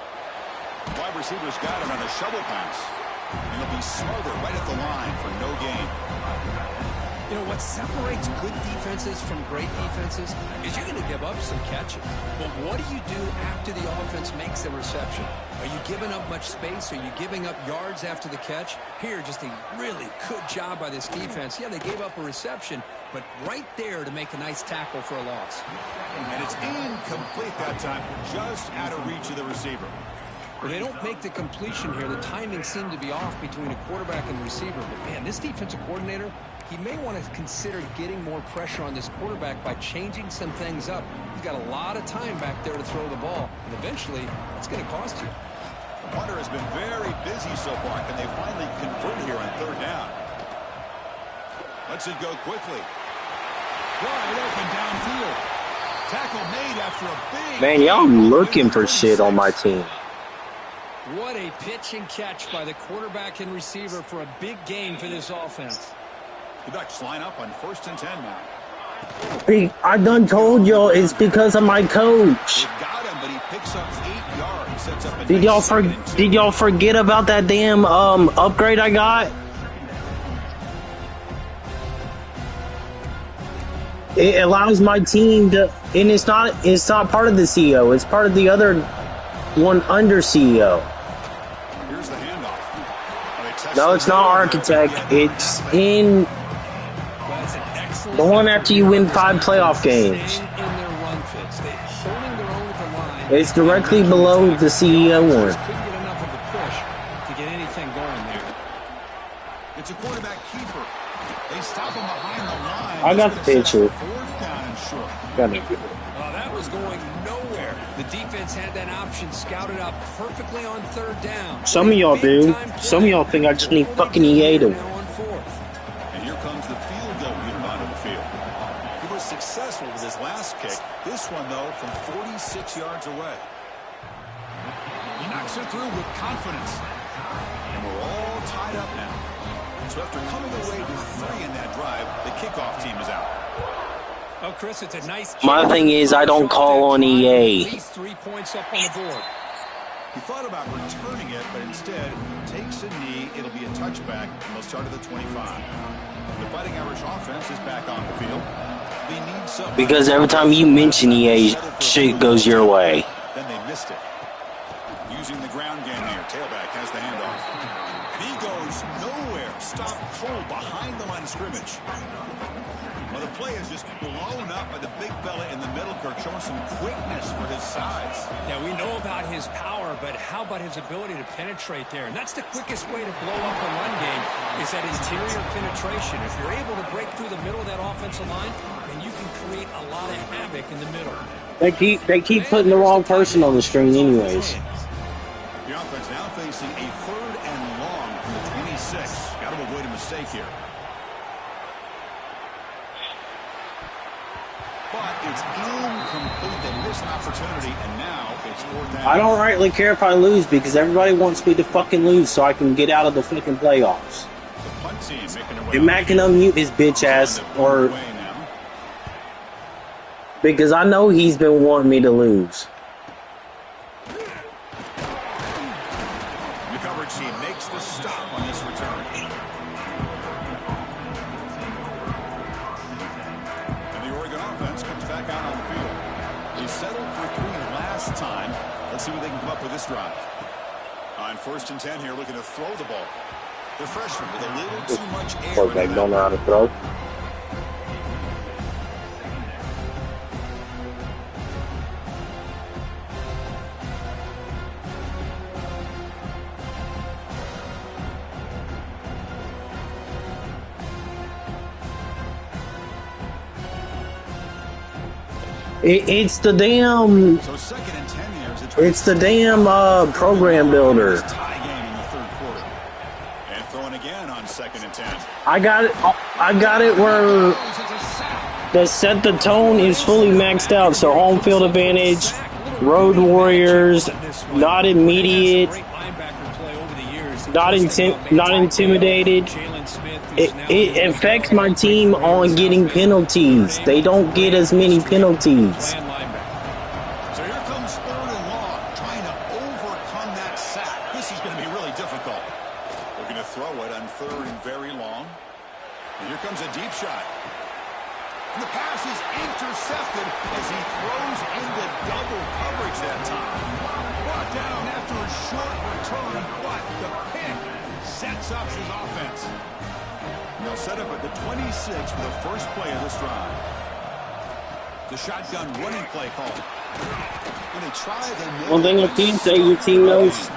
Wide receivers got it on a shovel pass. And they'll be smothered right at the line for no gain. You know, what separates good defenses from great defenses is you're going to give up some catches. But what do you do after the offense makes the reception? Are you giving up much space? Are you giving up yards after the catch? Here, just a really good job by this defense. Yeah, they gave up a reception, but right there to make a nice tackle for a loss. And it's incomplete that time, just out of reach of the receiver. Well, they don't make the completion here. The timing seemed to be off between a quarterback and the receiver. But, man, this defensive coordinator, he may want to consider getting more pressure on this quarterback by changing some things up. He's got a lot of time back there to throw the ball, and eventually it's going to cost you. Hunter has been very busy so far. Can they finally convert here on 3rd down? Lets it go quickly. Wide open downfield. Tackle made after a big... Man, y'all looking for shit on my team. What a pitch and catch by the quarterback and receiver for a big gain for this offense. The Ducks line up on 1st and 10 now. I done told y'all it's because of my coach. They've got him, but he picks up 8 yards. Sets up a Did y'all forget about that damn upgrade I got? It allows my team to, and it's not part of the CEO. It's part of the other one under CEO. Here's the handoff. No, it's not Architect. It's in the one after you win 5 playoff games. It's directly below the CEO one. It's a quarterback keeper. They stop him behind the line. I got the picture. 4th down and short. That was going nowhere. The defense had that option scouted out perfectly on 3rd down. Some of y'all do. Some of y'all think I just need fucking EA to. And here comes the field goal unit onto the field. He was successful with his last kick. This one, though, from 46 yards away. He knocks it through with confidence. And we're all tied up now. So after coming away with 3 in that drive, the kickoff team is out. Oh, Chris, it's a nice. My thing is, I don't call on EA. At least 3 points up on the board. He thought about returning it, but instead takes a knee. It'll be a touchback, and they'll start at the 25. The Fighting Irish offense is back on the field. They need something. Because every time you mention EA, shit goes your way. Then they missed it. Using the ground game here. Tailback has the handoff. He goes nowhere. Stop cold behind the line of scrimmage. Well, the play is just blown up by the big fella in the middle, Kirk, showing some quickness for his size. Yeah, we know about his power, but how about his ability to penetrate there? And that's the quickest way to blow up the run game, is that interior penetration. If you're able to break through the middle of that offensive line, then you can create a lot of havoc in the middle. They keep putting the wrong person on the string anyways. The offense now facing a 3rd and long from the 26. Got to avoid a mistake here. But it's incomplete. They miss an opportunity, and now it's 4th down. I don't rightly care if I lose because everybody wants me to fucking lose so I can get out of the fucking playoffs. The punt team making their way. And Matt can unmute his bitch ass, or because I know he's been wanting me to lose. The coverage team makes the stop on this return. Back out on the field. They settled for 3 last time. Let's see what they can come up with this drive. On 1st and 10 here, looking to throw the ball. The freshman with a little too much air. Quarterback don't know how to throw. It's the damn. So 2nd and 10 here. It's the damn program builder. Tie game in the 3rd quarter. And throwing again on 2nd and 10. I got it. I got it where the set the tone is fully maxed out. So home field advantage, road warriors, not immediate, not intimidated. It affects my team on getting penalties. They don't get as many penalties. So here comes 3rd and long, trying to overcome that sack. This is going to be really difficult. They're going to throw it on 3rd and very long. And here comes a deep shot. And the pass is intercepted as he throws into double coverage that time. Brought down after a short return, but the pick sets up his offense. And they'll set up at the 26 for the first play of this drive. The shotgun running play call. When they try the One thing I can say, your team knows.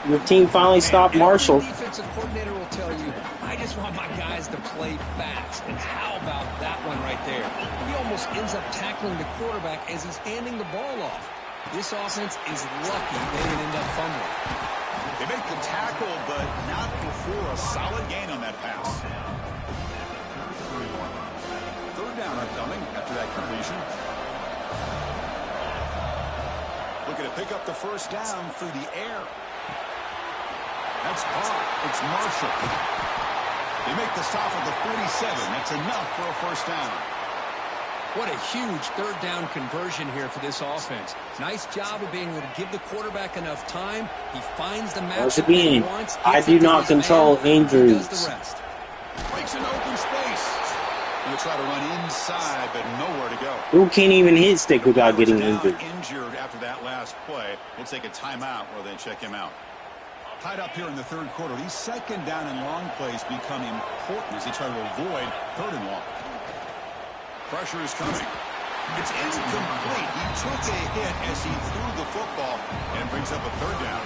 Your team finally stopped Marshall. The defensive coordinator will tell you, I just want my guys to play fast. And how about that one right there? He almost ends up tackling the quarterback as he's handing the ball off. This offense is lucky they didn't end up fumbling. They make the tackle, but not before a solid gain on that pass. 3rd down upcoming after that completion. Looking to pick up the 1st down through the air. That's caught. It's Marshall. They make the stop at the 47. That's enough for a 1st down. What a huge 3rd down conversion here for this offense. Nice job of being able to give the quarterback enough time. He finds the match. Once again, I do not control injuries. Breaks an open space. He'll try to run inside, but nowhere to go. Who can't even hit stick without getting injured? Injured after that last play. We'll take a timeout where they check him out. Tied up here in the 3rd quarter. These 2nd down and long plays become important as they try to avoid 3rd and long. Pressure is coming. It's incomplete. He took a hit as he threw the football and brings up a 3rd down.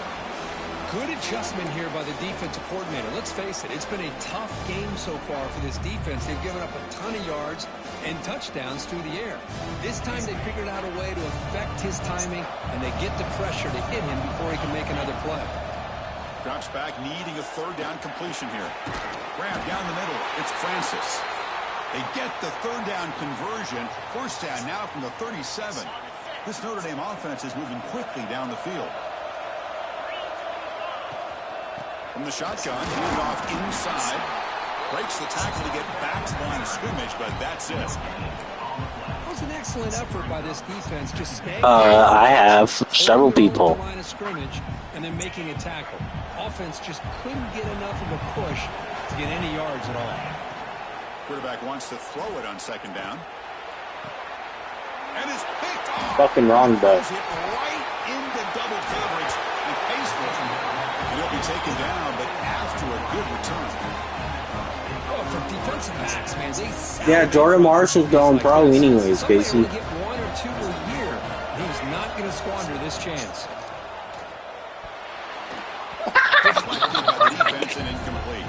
Good adjustment here by the defensive coordinator. Let's face it, it's been a tough game so far for this defense. They've given up a ton of yards and touchdowns through the air. This time they figured out a way to affect his timing, and they get the pressure to hit him before he can make another play. Drops back, needing a 3rd down completion here. Grab down the middle. It's Francis. They get the 3rd down conversion. 1st down now from the 37. This Notre Dame offense is moving quickly down the field. From the shotgun, hand off inside. Breaks the tackle to get back to the line of scrimmage, but that's it. It was an excellent effort by this defense, just staying I have several people. line of scrimmage and then making a tackle. Offense just couldn't get enough of a push to get any yards at all. Quarterback wants to throw it on second down. And it's picked off. Fucking wrong, though. Throws it right into double coverage. He pays for it. And he'll be taken down, but after a good return. Oh, for defensive backs, man, Yeah, Jordan Marshall's going pro anyways, Casey. Get 1 or 2 a year. He's not going to squander this chance. Deflected by the defense and incomplete.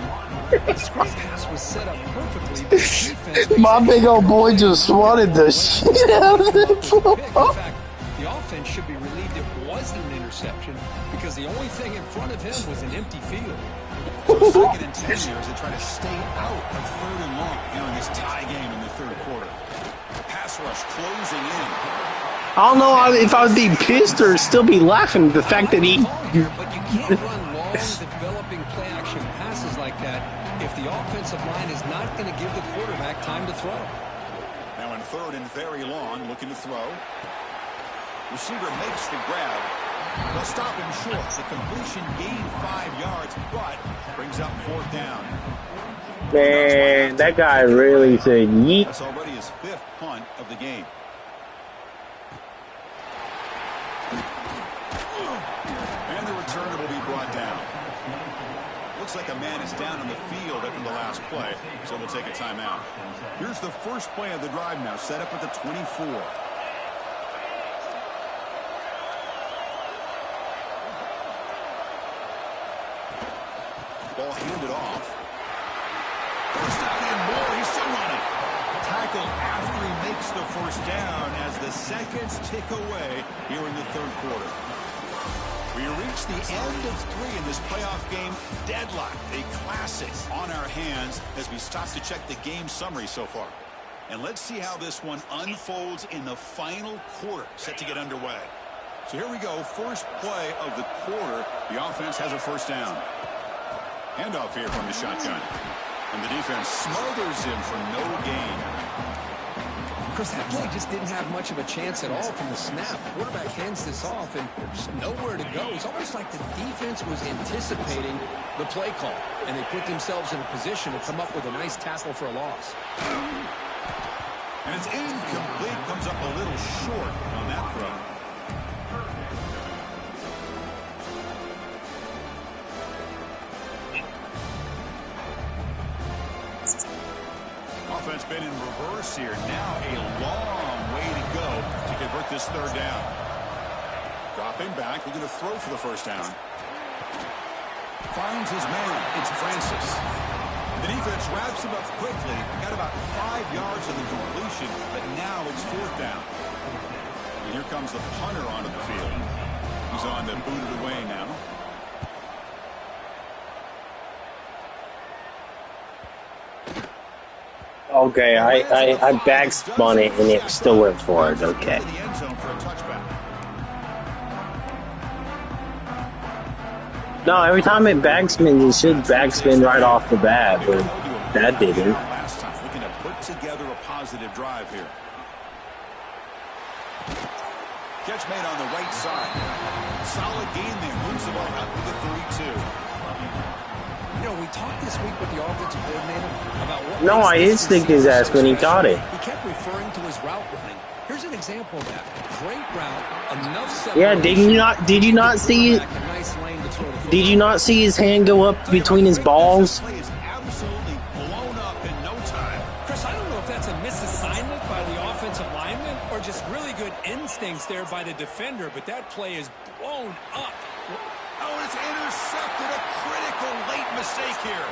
The screen pass was set up perfectly, but the defense... My big old boy just swatted the shit out of it. In fact, the offense should be relieved it wasn't an interception because the only thing in front of him was an empty field. So second and 10 here as they try to stay out of third and long here in this tie game in the third quarter. Pass rush closing in. I don't know if I would be pissed or still be laughing at the fact that he... But you can't run long, developing play-action passes like that if the offensive line is not going to give the quarterback time to throw. Now in third and very long, looking to throw. Receiver makes the grab. They'll stop him short. The completion gained 5 yards, but brings up fourth down. Man, that guy really said yeet. That's already his 5th punt of the game. And the returner will be brought down. Looks like a man is down on the field after the last play, so we'll take a timeout. Here's the first play of the drive now, set up at the 24. Ball handed off. First down and more. He's still running. Tackle after he makes the first down as the seconds tick away here in the third quarter. We reach the end of 3 in this playoff game. Deadlock, a classic on our hands as we stop to check the game summary so far. And let's see how this one unfolds in the final quarter, set to get underway. So here we go, first play of the quarter. The offense has a first down. Handoff here from the shotgun. And the defense smothers him for no gain. Chris, that play just didn't have much of a chance at all from the snap. The quarterback hands this off, and there's nowhere to go. It's almost like the defense was anticipating the play call, and they put themselves in a position to come up with a nice tackle for a loss. And it's incomplete. Comes up a little short on that throw. Offense been in reverse here. Now a long way to go to convert this third down. Dropping back. We're going to throw for the first down. Finds his man. It's Francis. The defense wraps him up quickly. Got about 5 yards of the completion, but now it's fourth down. And here comes the punter onto the field. He's on to boot it away now. Okay, I backspun it and it still went for it. Okay. No, every time it backspins, it should backspin right off the bat, but that didn't. Last time, looking to put together a positive drive here. Catch made on the right side. Solid gain there. Moves the ball up to the 32. You know, we talked this week with the offensive coordinator about what... No, I did stick his ass when he caught it. He kept referring to his route running. Here's an example of that. Great route, enough separation. Yeah, did you not see it? Did you not see his hand go up between his balls? Play is absolutely blown up in no time. Chris, I don't know if that's a misassignment by the offensive lineman or just really good instincts there by the defender, but that play is blown up. Oh, it's intercepted. A critical late mistake here.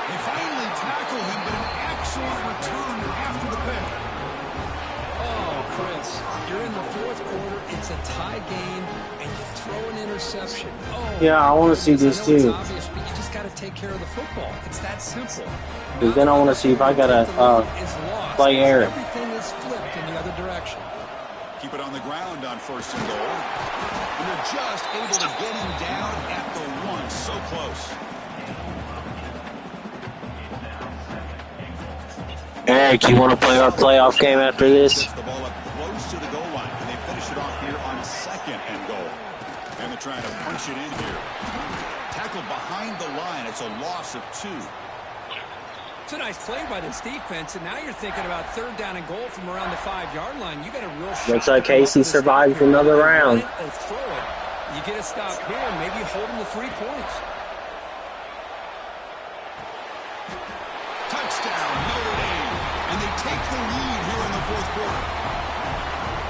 They finally tackle him, but an excellent return after the pick. Oh, Chris, you're in the fourth quarter. It's a tie game, and you throw an interception. Oh, Yeah, I want to see this I know it's too. obvious, but you just got to take care of the football. It's that simple. Because then I want to see if I gotta play air. Everything is flipped in the other direction. Keep it on the ground on first and goal. And they're just able to get him down at the 1. So close. Eric, you want to play our playoff game after this? Gets the ball up close to the goal line, and they finish it off here on 2nd and goal. And they're trying to punch it in here. Tackle behind the line. It's a loss of 2. It's a nice play by this defense, and now you're thinking about 3rd down and goal from around the 5-yard line. You got a real shot. Looks like Casey survives another round. Or throw it. You get a stop here, maybe hold them to 3 points. Touchdown, Notre Dame. And they take the lead here in the 4th quarter.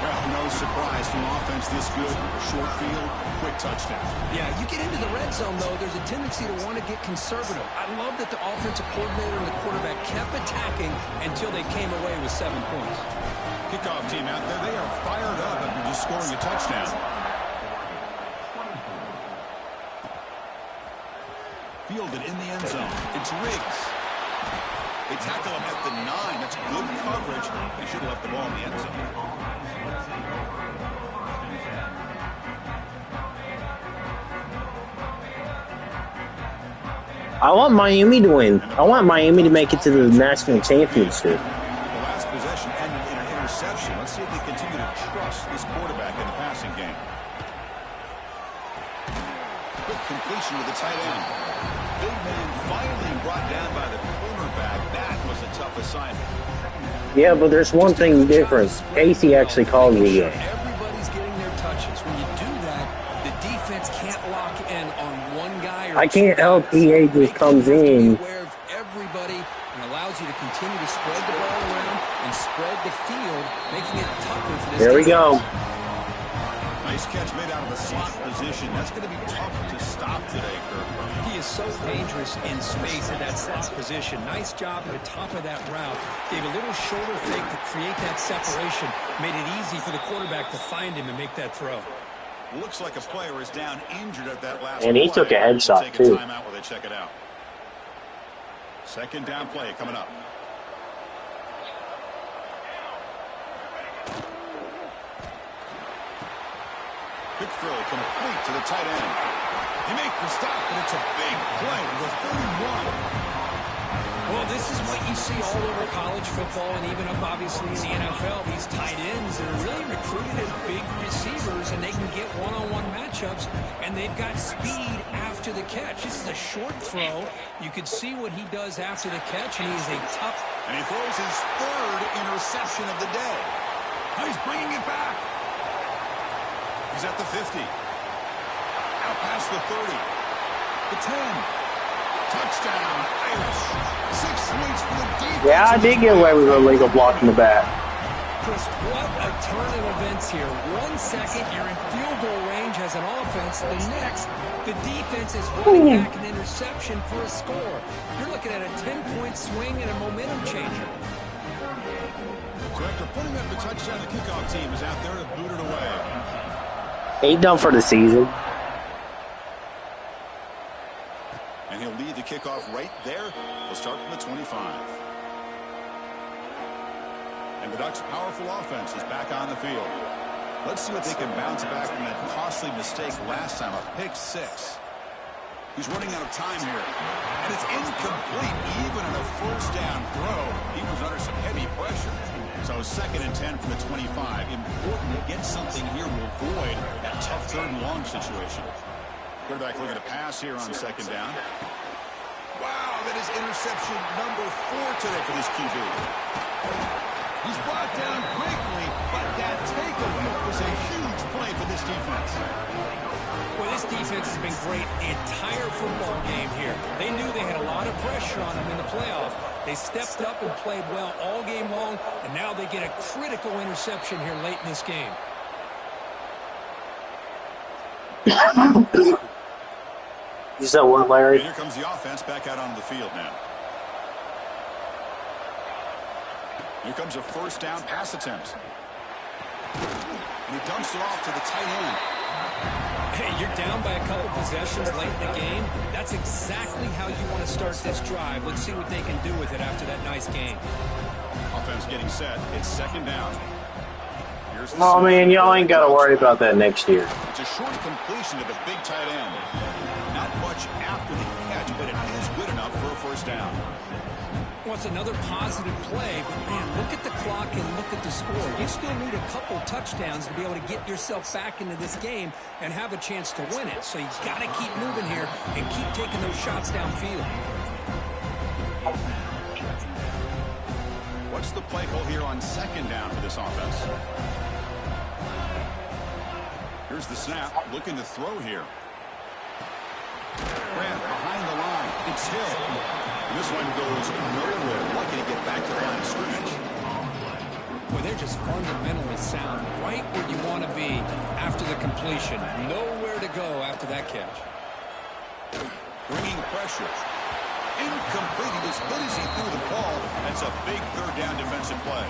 Well, no surprise from offense this good. Short field, quick touchdown. Yeah, you get into the red zone, though, there's a tendency to want to get conservative. I love that the offensive coordinator and the quarterback kept attacking until they came away with 7 points. Kickoff team out there, they are fired up after just scoring a touchdown. Fielded in the end zone. It's Riggs. They tackle him at the 9. That's good coverage. They should have left the ball in the end zone. I want Miami to win. I want Miami to make it to the national championship. The last possession ended in an interception. Let's see if they continue to trust this quarterback in the passing game. Quick completion with the tight end. Big man finally brought down by the cornerback. That was a tough assignment. Yeah, but there's one thing different. Casey actually called me in. Everybody's getting their touches. When you do that, the defense can't lock in on one guy. Or I can't help EA just comes in. Aware of everybody and allows you to continue to spread the ball around and spread the field, making it tougher for this. There we go. Nice catch made out of the slot position. That's going to be tough to stop today, Kirk. He is so dangerous in space at that slot position. Nice job at the top of that route. Gave a little shoulder fake to create that separation. Made it easy for the quarterback to find him and make that throw. Looks like a player is down injured at that last And he play. took a headshot, Take too. a timeout while they check it out. 2nd down play coming up. Quick throw complete to the tight end. He makes the stop, and it's a big play to the 31. Well, this is what you see all over college football and even up, obviously, in the NFL. These tight ends are really recruited as big receivers, and they can get one-on-one matchups, and they've got speed after the catch. This is a short throw. You could see what he does after the catch, and he's a tough. And he throws his 3rd interception of the day. Oh, he's bringing it back. He's at the 50. Out past the 30. The 10. Touchdown, Irish. 6 points for the defense. Yeah, I did get away with a legal block in the back. Chris, what a turn of events here. 1 second, you're in field goal range as an offense. The next, the defense is running back an interception for a score. You're looking at a 10-point swing and a momentum changer. So after putting up the touchdown, the kickoff team is out there to boot it away. Ain't done for the season. And he'll lead the kickoff right there. He'll start from the 25. And the Ducks' powerful offense is back on the field. Let's see if they can bounce back from that costly mistake last time, a pick 6. He's running out of time here. And it's incomplete, even on a 1st down throw. He was under some heavy pressure. So 2nd and 10 from the 25. Important to get something here to avoid that tough 3rd and long situation. Quarterback looking to pass here on 2nd down. Wow, that is interception number 4 today for this QB. He's brought down quickly, but that takeaway was a huge play for this defense. Well, this defense has been great the entire football game here. They knew they had a lot of pressure on them in the playoff. They stepped up and played well all game long, and now they get a critical interception here late in this game. You said what, Larry? And here comes the offense back out onto the field now. Here comes a 1st down pass attempt. And he dumps it off to the tight end. Hey, you're down by a couple possessions late in the game. That's exactly how you want to start this drive. Let's see what they can do with it after that nice game. Offense getting set. It's 2nd down. Here's the Oh, man, y'all ain't got to worry about that next year. It's a short completion to the big tight end. Not much after the catch, but it is good enough for a 1st down. Well, it's another positive play, but man, look at the clock and look at the score. You still need a couple touchdowns to be able to get yourself back into this game and have a chance to win it. So you got to keep moving here and keep taking those shots downfield. What's the play call here on second down for this offense? Here's the snap, looking to throw here. Grant behind the line. It's Hill. And this one goes nowhere. Lucky to get back to the line of scrimmage. Well, they're just fundamentally sound, right where you want to be after the completion. Nowhere to go after that catch. Bringing pressure. Incomplete. He was good as he threw the ball. That's a big third down defensive play.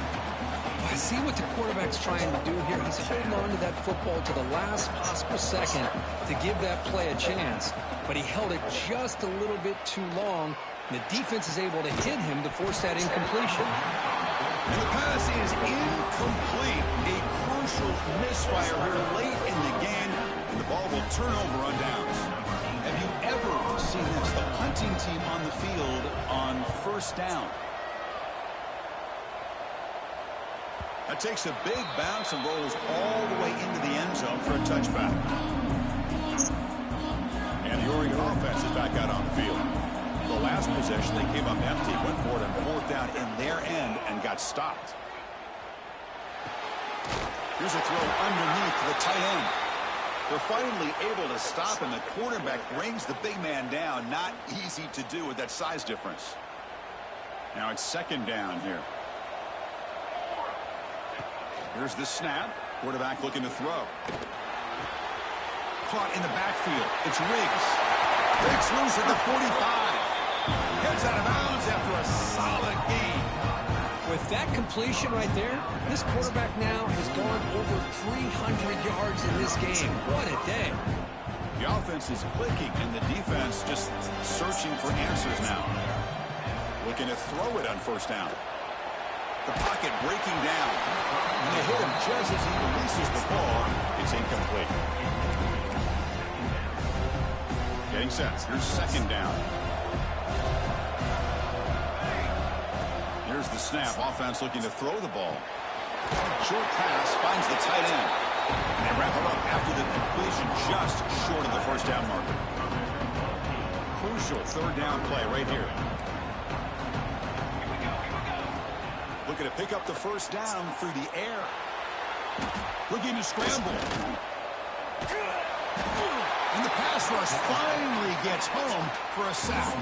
I see what the quarterback's trying to do here. He's holding on to that football to the last possible second to give that play a chance. But he held it just a little bit too long. And the defense is able to hit him to force that incompletion. And the pass is incomplete. A crucial misfire here late in the game. And the ball will turn over on downs. Have you ever seen this? The punting team on the field on first down. That takes a big bounce and rolls all the way into the end zone for a touchback. And the Oregon offense is back out on the field. The last possession, they came up empty, went for it on fourth down in their end and got stopped. Here's a throw underneath to the tight end. They're finally able to stop him. The quarterback brings the big man down. Not easy to do with that size difference. Now it's second down here. Here's the snap. Quarterback looking to throw. Caught in the backfield. It's Riggs. Riggs loose at the 45. Heads out of bounds after a solid gain. With that completion right there, this quarterback now has gone over 300 yards in this game. What a day. The offense is clicking, and the defense just searching for answers now. Looking to throw it on first down. The pocket breaking down. And they hit him just as he releases the ball. It's incomplete. Getting set. Here's second down. Here's the snap. Offense looking to throw the ball. Short pass finds the tight end. And they wrap it up after the completion just short of the first down marker. Crucial third down play right here. Looking to pick up the first down through the air. Looking to scramble. And the pass rush finally gets home for a sack.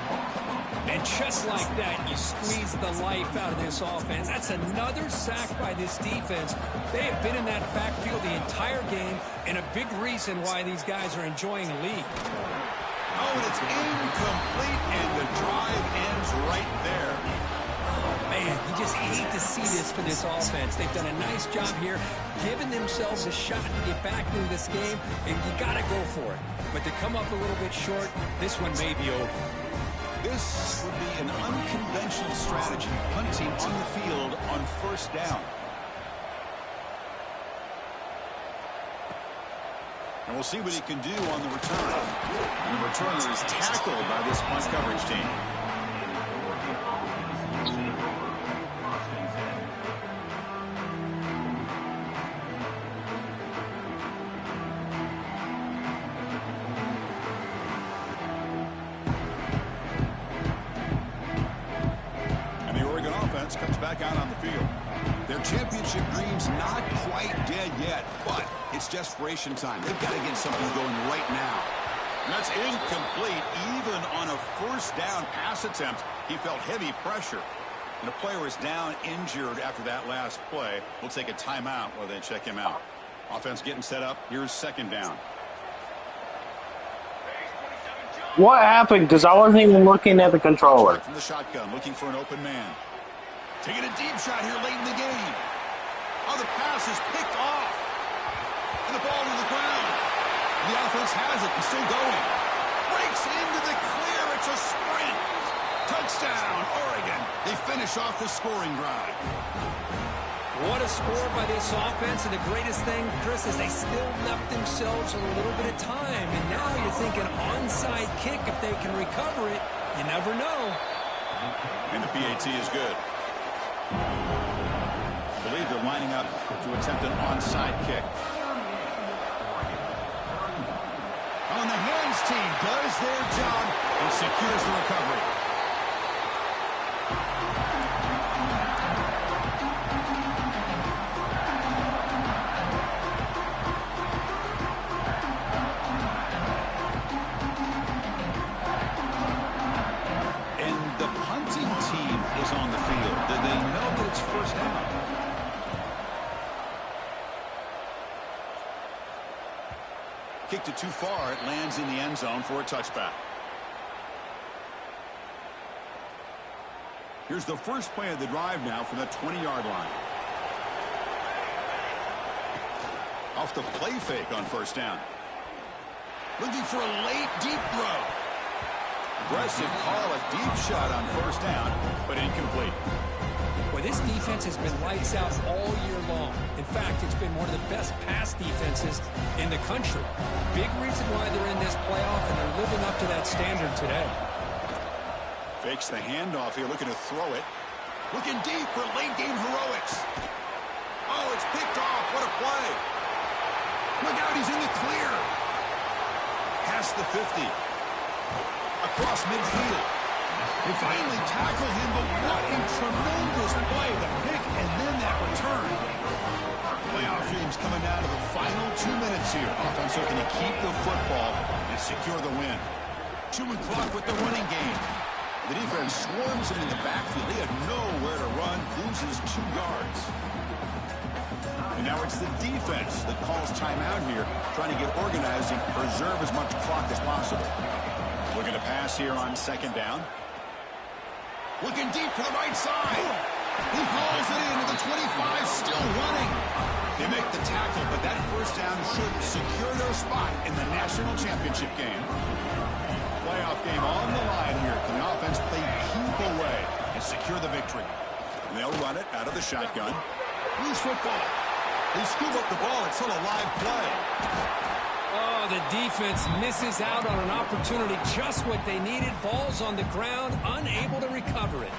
And just like that, you squeeze the life out of this offense. That's another sack by this defense. They have been in that backfield the entire game, and a big reason why these guys are enjoying the lead. Oh, and it's incomplete, and the drive ends right there. Man, you just hate to see this for this offense. They've done a nice job here, giving themselves a shot to get back into this game, and you got to go for it. But to come up a little bit short, this one may be over. This would be an unconventional strategy, punting on the field on first down. And we'll see what he can do on the return. And the returner is tackled by this punt coverage team. Comes back out on the field. Their championship dream's not quite dead yet, but it's desperation time. They've got to get something going right now. And that's incomplete. Even on a first down pass attempt, he felt heavy pressure. And the player is down injured after that last play. We'll take a timeout while they check him out. Offense getting set up. Here's second down. What happened? Because I wasn't even looking at the controller. From the shotgun, looking for an open man. Taking a deep shot here late in the game. Oh, the pass is picked off. And the ball to the ground. The offense has it and still going. Breaks into the clear. It's a sprint. Touchdown, Oregon. They finish off the scoring drive. What a score by this offense. And the greatest thing, Chris, is they still left themselves a little bit of time. And now you're thinking onside kick if they can recover it. You never know. And the PAT is good. I believe they're lining up to attempt an onside kick. Oh, and the hands team does their job and secures the recovery. And the punting team is on the field. Do they know that it's first down? Kicked it too far. It lands in the end zone for a touchback. Here's the first play of the drive now from the 20-yard line. Off the play fake on first down. Looking for a late deep throw. Aggressive call, a deep shot on first down, but incomplete. Well, this defense has been lights out all year long. In fact, it's been one of the best pass defenses in the country. Big reason why they're in this playoff, and they're living up to that standard today. Fakes the handoff here, looking to throw it. Looking deep for late-game heroics. Oh, it's picked off. What a play. Look out, he's in the clear. Past the 50. Across midfield. They finally tackle him, but what a tremendous play. The pick and then that return. Playoff dreams coming down to the final 2 minutes here. Offense looking to keep the football and secure the win. Chewing clock with the running game. The defense swarms him in the backfield. He had nowhere to run, loses 2 yards. And now it's the defense that calls timeout here, trying to get organized and preserve as much clock as possible. Looking to pass here on second down. Looking deep to the right side. He hauls it into the 25, still running. They make the tackle, but that first down should secure their spot in the national championship game. Playoff game on the line here. Can the offense play keep away and secure the victory? And they'll run it out of the shotgun. Loose football. They scoop up the ball. It's still a live play. Oh, the defense misses out on an opportunity, just what they needed. Ball's on the ground, unable to recover it.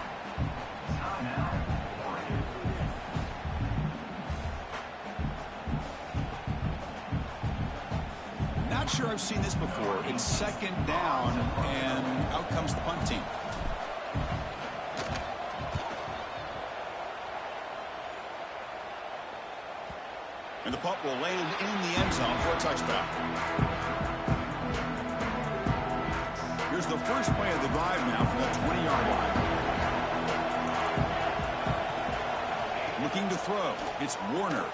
Not sure I've seen this before. It's second down, and out comes the punt team. And the punt will land in the end zone for a touchback. Here's the first play of the drive now from the 20-yard line. Looking to throw. It's Warner.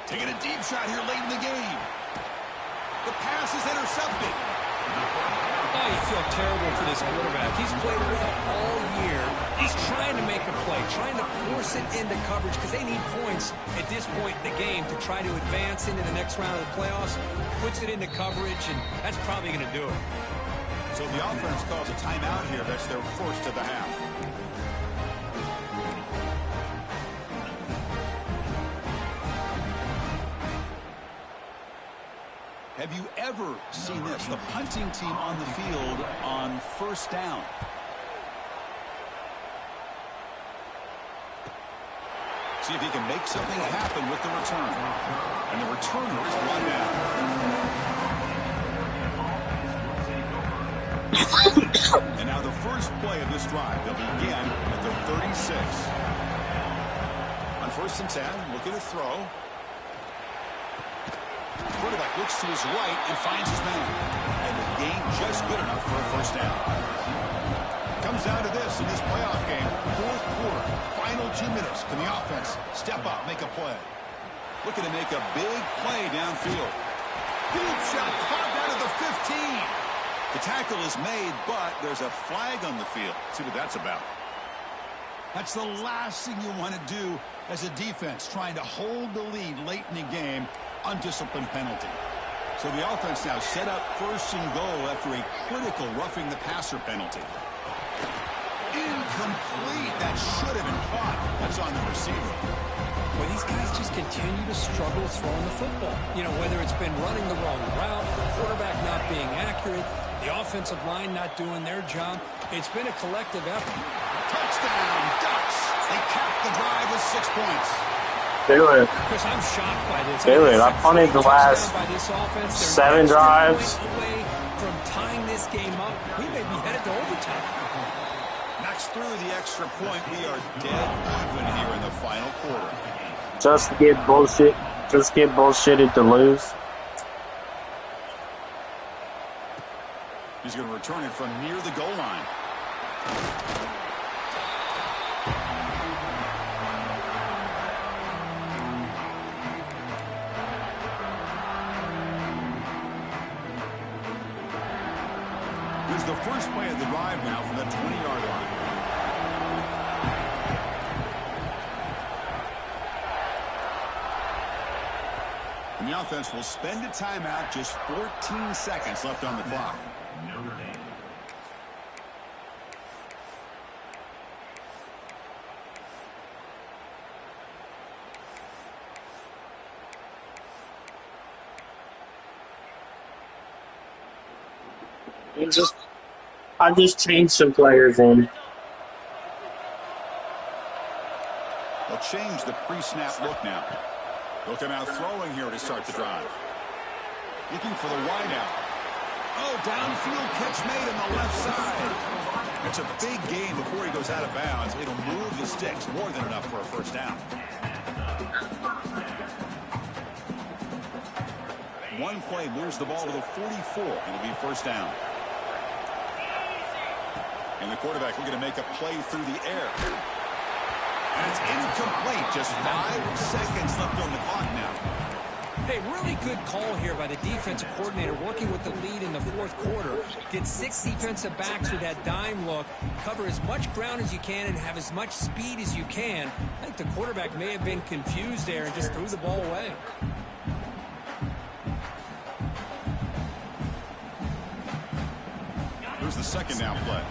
Taking a deep shot here late in the game. The pass is intercepted. Oh, you feel terrible for this quarterback. He's played well all year. He's trying to make a play, trying to force it into coverage because they need points at this point in the game to try to advance into the next round of the playoffs. Puts it into coverage, and that's probably going to do it. So the offense calls a timeout here. That's their first of the half. Have you ever seen this? The punting team on the field on first down. See if he can make something happen with the return. And the returner is one down. And now the first play of this drive. They'll begin at the 36. On 1st and 10, looking to throw. Quarterback looks to his right and finds his man. And the gain just good enough for a first down. Comes down to this in this playoff game. 4th quarter, final 2 minutes. Can the offense step up, make a play? Looking to make a big play downfield. Deep shot caught out of the 15. The tackle is made, but there's a flag on the field. Let's see what that's about. That's the last thing you want to do as a defense, trying to hold the lead late in the game. Undisciplined penalty. So the offense now set up 1st and goal after a critical roughing the passer penalty. Incomplete. That should have been caught. That's on the receiver. Well, these guys just continue to struggle throwing the football. You know, whether it's been running the wrong route, the quarterback not being accurate, The offensive line not doing their job. It's been a collective effort. Touchdown, Ducks. They capped the drive with 6 points. Chris, I'm shocked by this. I punted the last by this offense. 7 drives. Away from tying this game up. We may be headed to overtime. Knocks through the extra point. We are dead even here in the final quarter. Just get bullshitted to lose. He's going to return it from near the goal line. Here's the first play of the drive now from the 20-yard line. And the offense will spend a timeout, just 14 seconds left on the clock. I just changed some players in. They'll change the pre-snap look now. They'll come out throwing here to start the drive. Looking for the wideout. Oh, downfield catch made on the left side. It's a big gain before he goes out of bounds. It'll move the sticks more than enough for a first down. One play moves the ball to the 44. It'll be first down. And the quarterback looking to make a play through the air. And it's incomplete. Just 5 seconds left on the clock now. Hey, really good call here by the defensive coordinator working with the lead in the fourth quarter. Get 6 defensive backs with that dime look. Cover as much ground as you can and have as much speed as you can. I think the quarterback may have been confused there and just threw the ball away. Here's the second down play.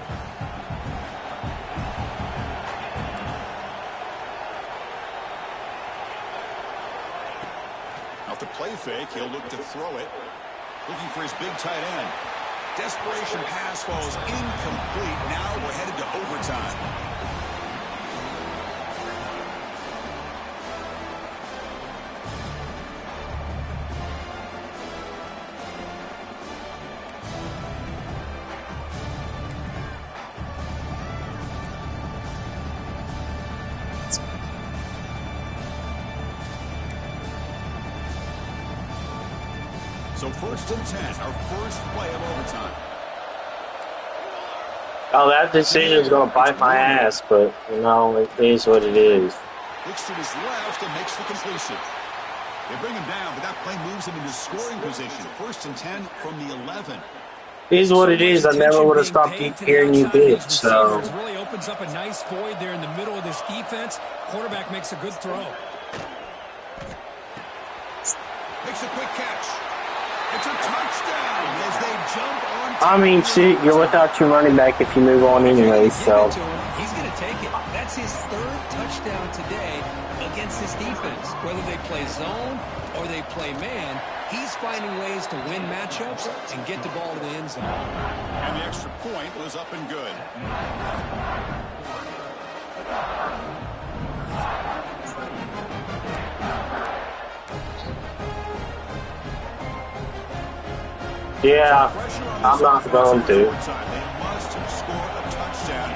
Off the play fake, he'll look to throw it. Looking for his big tight end. Desperation pass falls incomplete. Now we're headed to overtime. So 1st and 10, our first play of overtime. Oh, that decision is going to bite my ass, but, you know, it is what it is. Looks to his left and makes the completion. They bring him down, but that play moves him into scoring position. 1st and 10 from the 11. It is what it is. I never would have stopped hearing you bitch, so. It really opens up a nice void there in the middle of this defense. Quarterback makes a good throw. Makes a quick catch. It's a touchdown as they jump on. I mean, shit, you're without your running back if you move on anyway, so. He's going to take it. That's his 3rd touchdown today against this defense. Whether they play zone or they play man, he's finding ways to win matchups and get the ball to the end zone. And the extra point was up and good. Yeah, I'm not going to. They must score a touchdown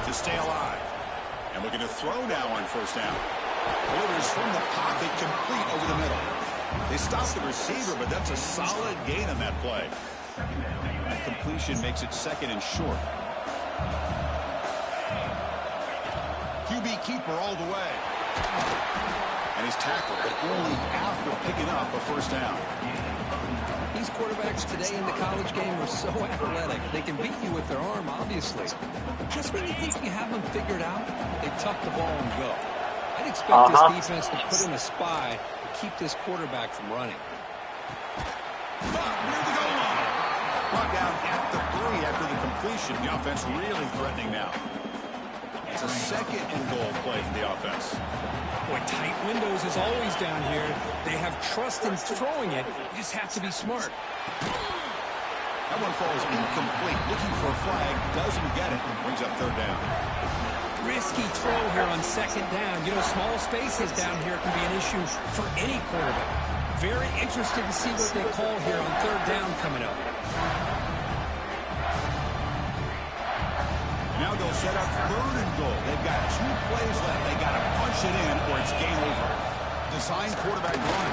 to stay alive. And looking to throw now on 1st down. Delivers from the pocket, complete over the middle. They stop the receiver, but that's a solid gain on that play. That completion makes it 2nd and short. QB keeper all the way. And he's tackled, but only after picking up a 1st down. These quarterbacks today in the college game are so athletic. They can beat you with their arm, obviously. Just when you think you have them figured out, they tuck the ball and go. I'd expect this defense to put in a spy to keep this quarterback from running. Near the goal line. Brought down at the 3 after the completion. The offense really threatening now. It's a 2nd and goal play for the offense. Boy, tight windows is always down here. They have trust in throwing it. You just have to be smart. That one falls incomplete. Looking for a flag. Doesn't get it. Brings up third down. Risky throw here on second down. You know, small spaces down here can be an issue for any quarterback. Very interested to see what they call here on third down coming up. Now they'll set up third and goal. They've got 2 plays left. They got to punch it in or it's game over. Design quarterback run.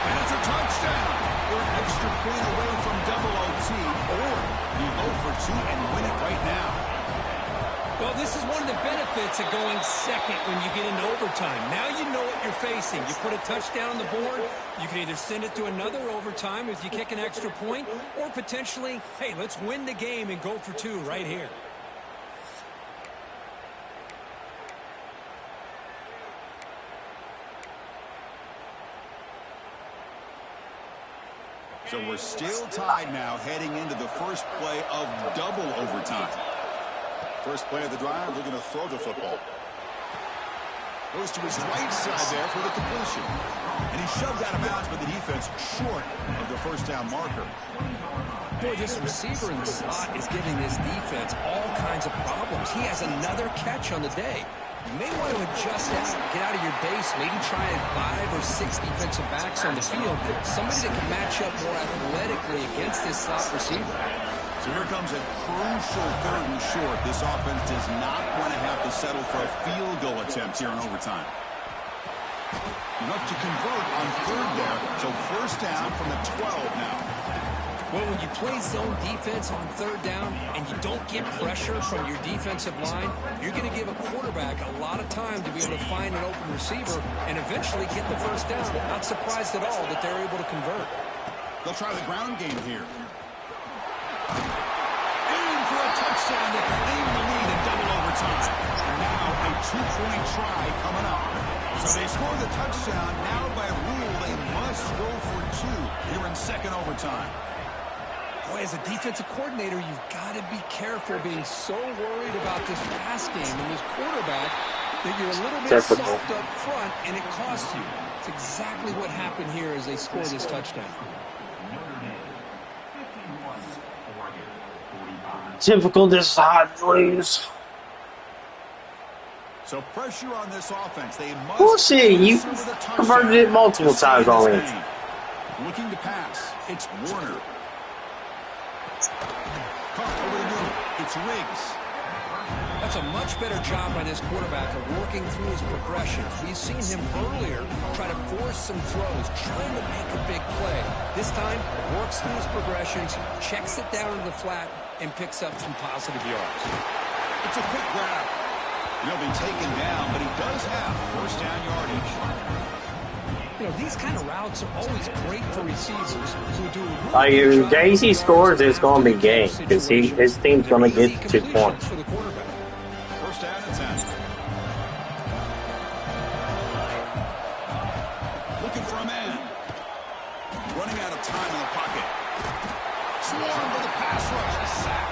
And it's a touchdown. We're an extra point away from double OT, or you go for 2 and win it right now. Well, this is one of the benefits of going second when you get into overtime. Now you know what you're facing. You put a touchdown on the board, you can either send it to another overtime if you kick an extra point, or potentially, hey, let's win the game and go for 2 right here. So we're still tied now heading into the first play of double overtime. First play of the drive, they're going to throw the football. Goes to his right side there for the completion. And he shoved out of bounds, but the defense short of the first down marker. Boy, this receiver in the slot is giving this defense all kinds of problems. He has another catch on the day. You may want to adjust out, get out of your base, maybe try 5 or 6 defensive backs on the field. Somebody that can match up more athletically against this slot receiver. So here comes a crucial third and short. This offense does not want to have to settle for a field goal attempt here in overtime. Enough to convert on third there. So first down from the 12 now. Well, when you play zone defense on third down and you don't get pressure from your defensive line, you're going to give a quarterback a lot of time to be able to find an open receiver and eventually get the first down. Not surprised at all that they're able to convert. They'll try the ground game here. In for a touchdown to claim the lead in double overtime. And now a 2-point try coming up. So they score the touchdown. Now by rule, they must go for 2 here in second overtime. Boy, as a defensive coordinator, you've got to be careful being so worried about this pass game and this quarterback that you're a little bit soft up front, and it costs you. It's exactly what happened here as they score this touchdown. Typical this hot, please. So pressure on this offense. They must Bullshit, you converted it multiple times already. Looking to pass. It's Warner. Caught over the middle. It's Riggs. That's a much better job by this quarterback of working through his progressions. We've seen him earlier try to force some throws, trying to make a big play. This time, works through his progressions, checks it down to the flat, and picks up some positive yards. It's a quick grab. He'll be taken down, but he does have first down yardage. You know, these kind of routes are always great for receivers who do. If Daisy scores, it's going to be game because his team's going to get 2 points. For the quarterback. First down and 10. Looking for a man. Running out of time in the pocket. Swarmed with a pass rush. A sack.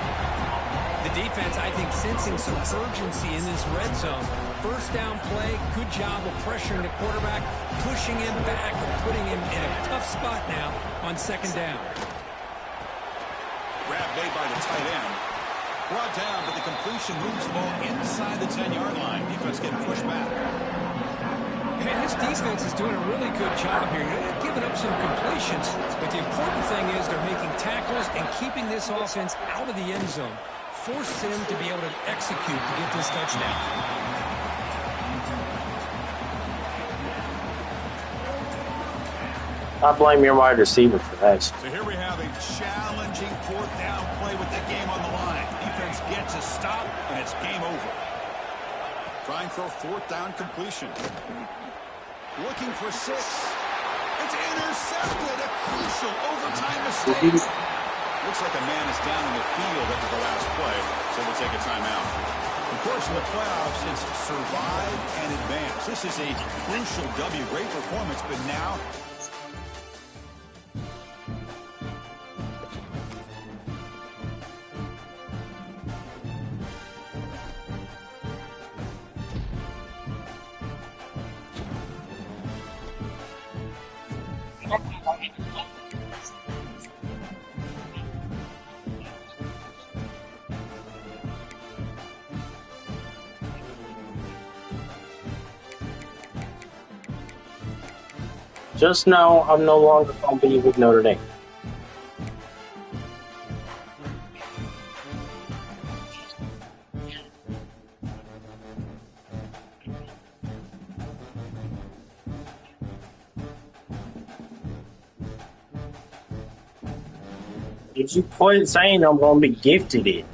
The defense, I think, sensing some urgency in this red zone. First down play, good job of pressuring the quarterback, pushing him back and putting him in a tough spot now on second down. Grab made by the tight end. Brought down, but the completion moves the ball inside the 10-yard line. Defense getting pushed back. Hey, this defense is doing a really good job here. They're giving up some completions, but the important thing is they're making tackles and keeping this offense out of the end zone. Force them to be able to execute to get this touchdown. I blame your wide receiver for that. So here we have a challenging fourth down play with the game on the line. Defense gets a stop, and it's game over. Trying for a fourth down completion. Looking for 6. It's intercepted. A crucial overtime mistake. Looks like a man is down in the field after the last play, so we'll take a timeout. Of course, in the playoffs, it's survive and advance. This is a crucial W. Great performance, but now Just know I'm no longer going to be with Notre Dame. If you quit saying I'm going to be gifted it.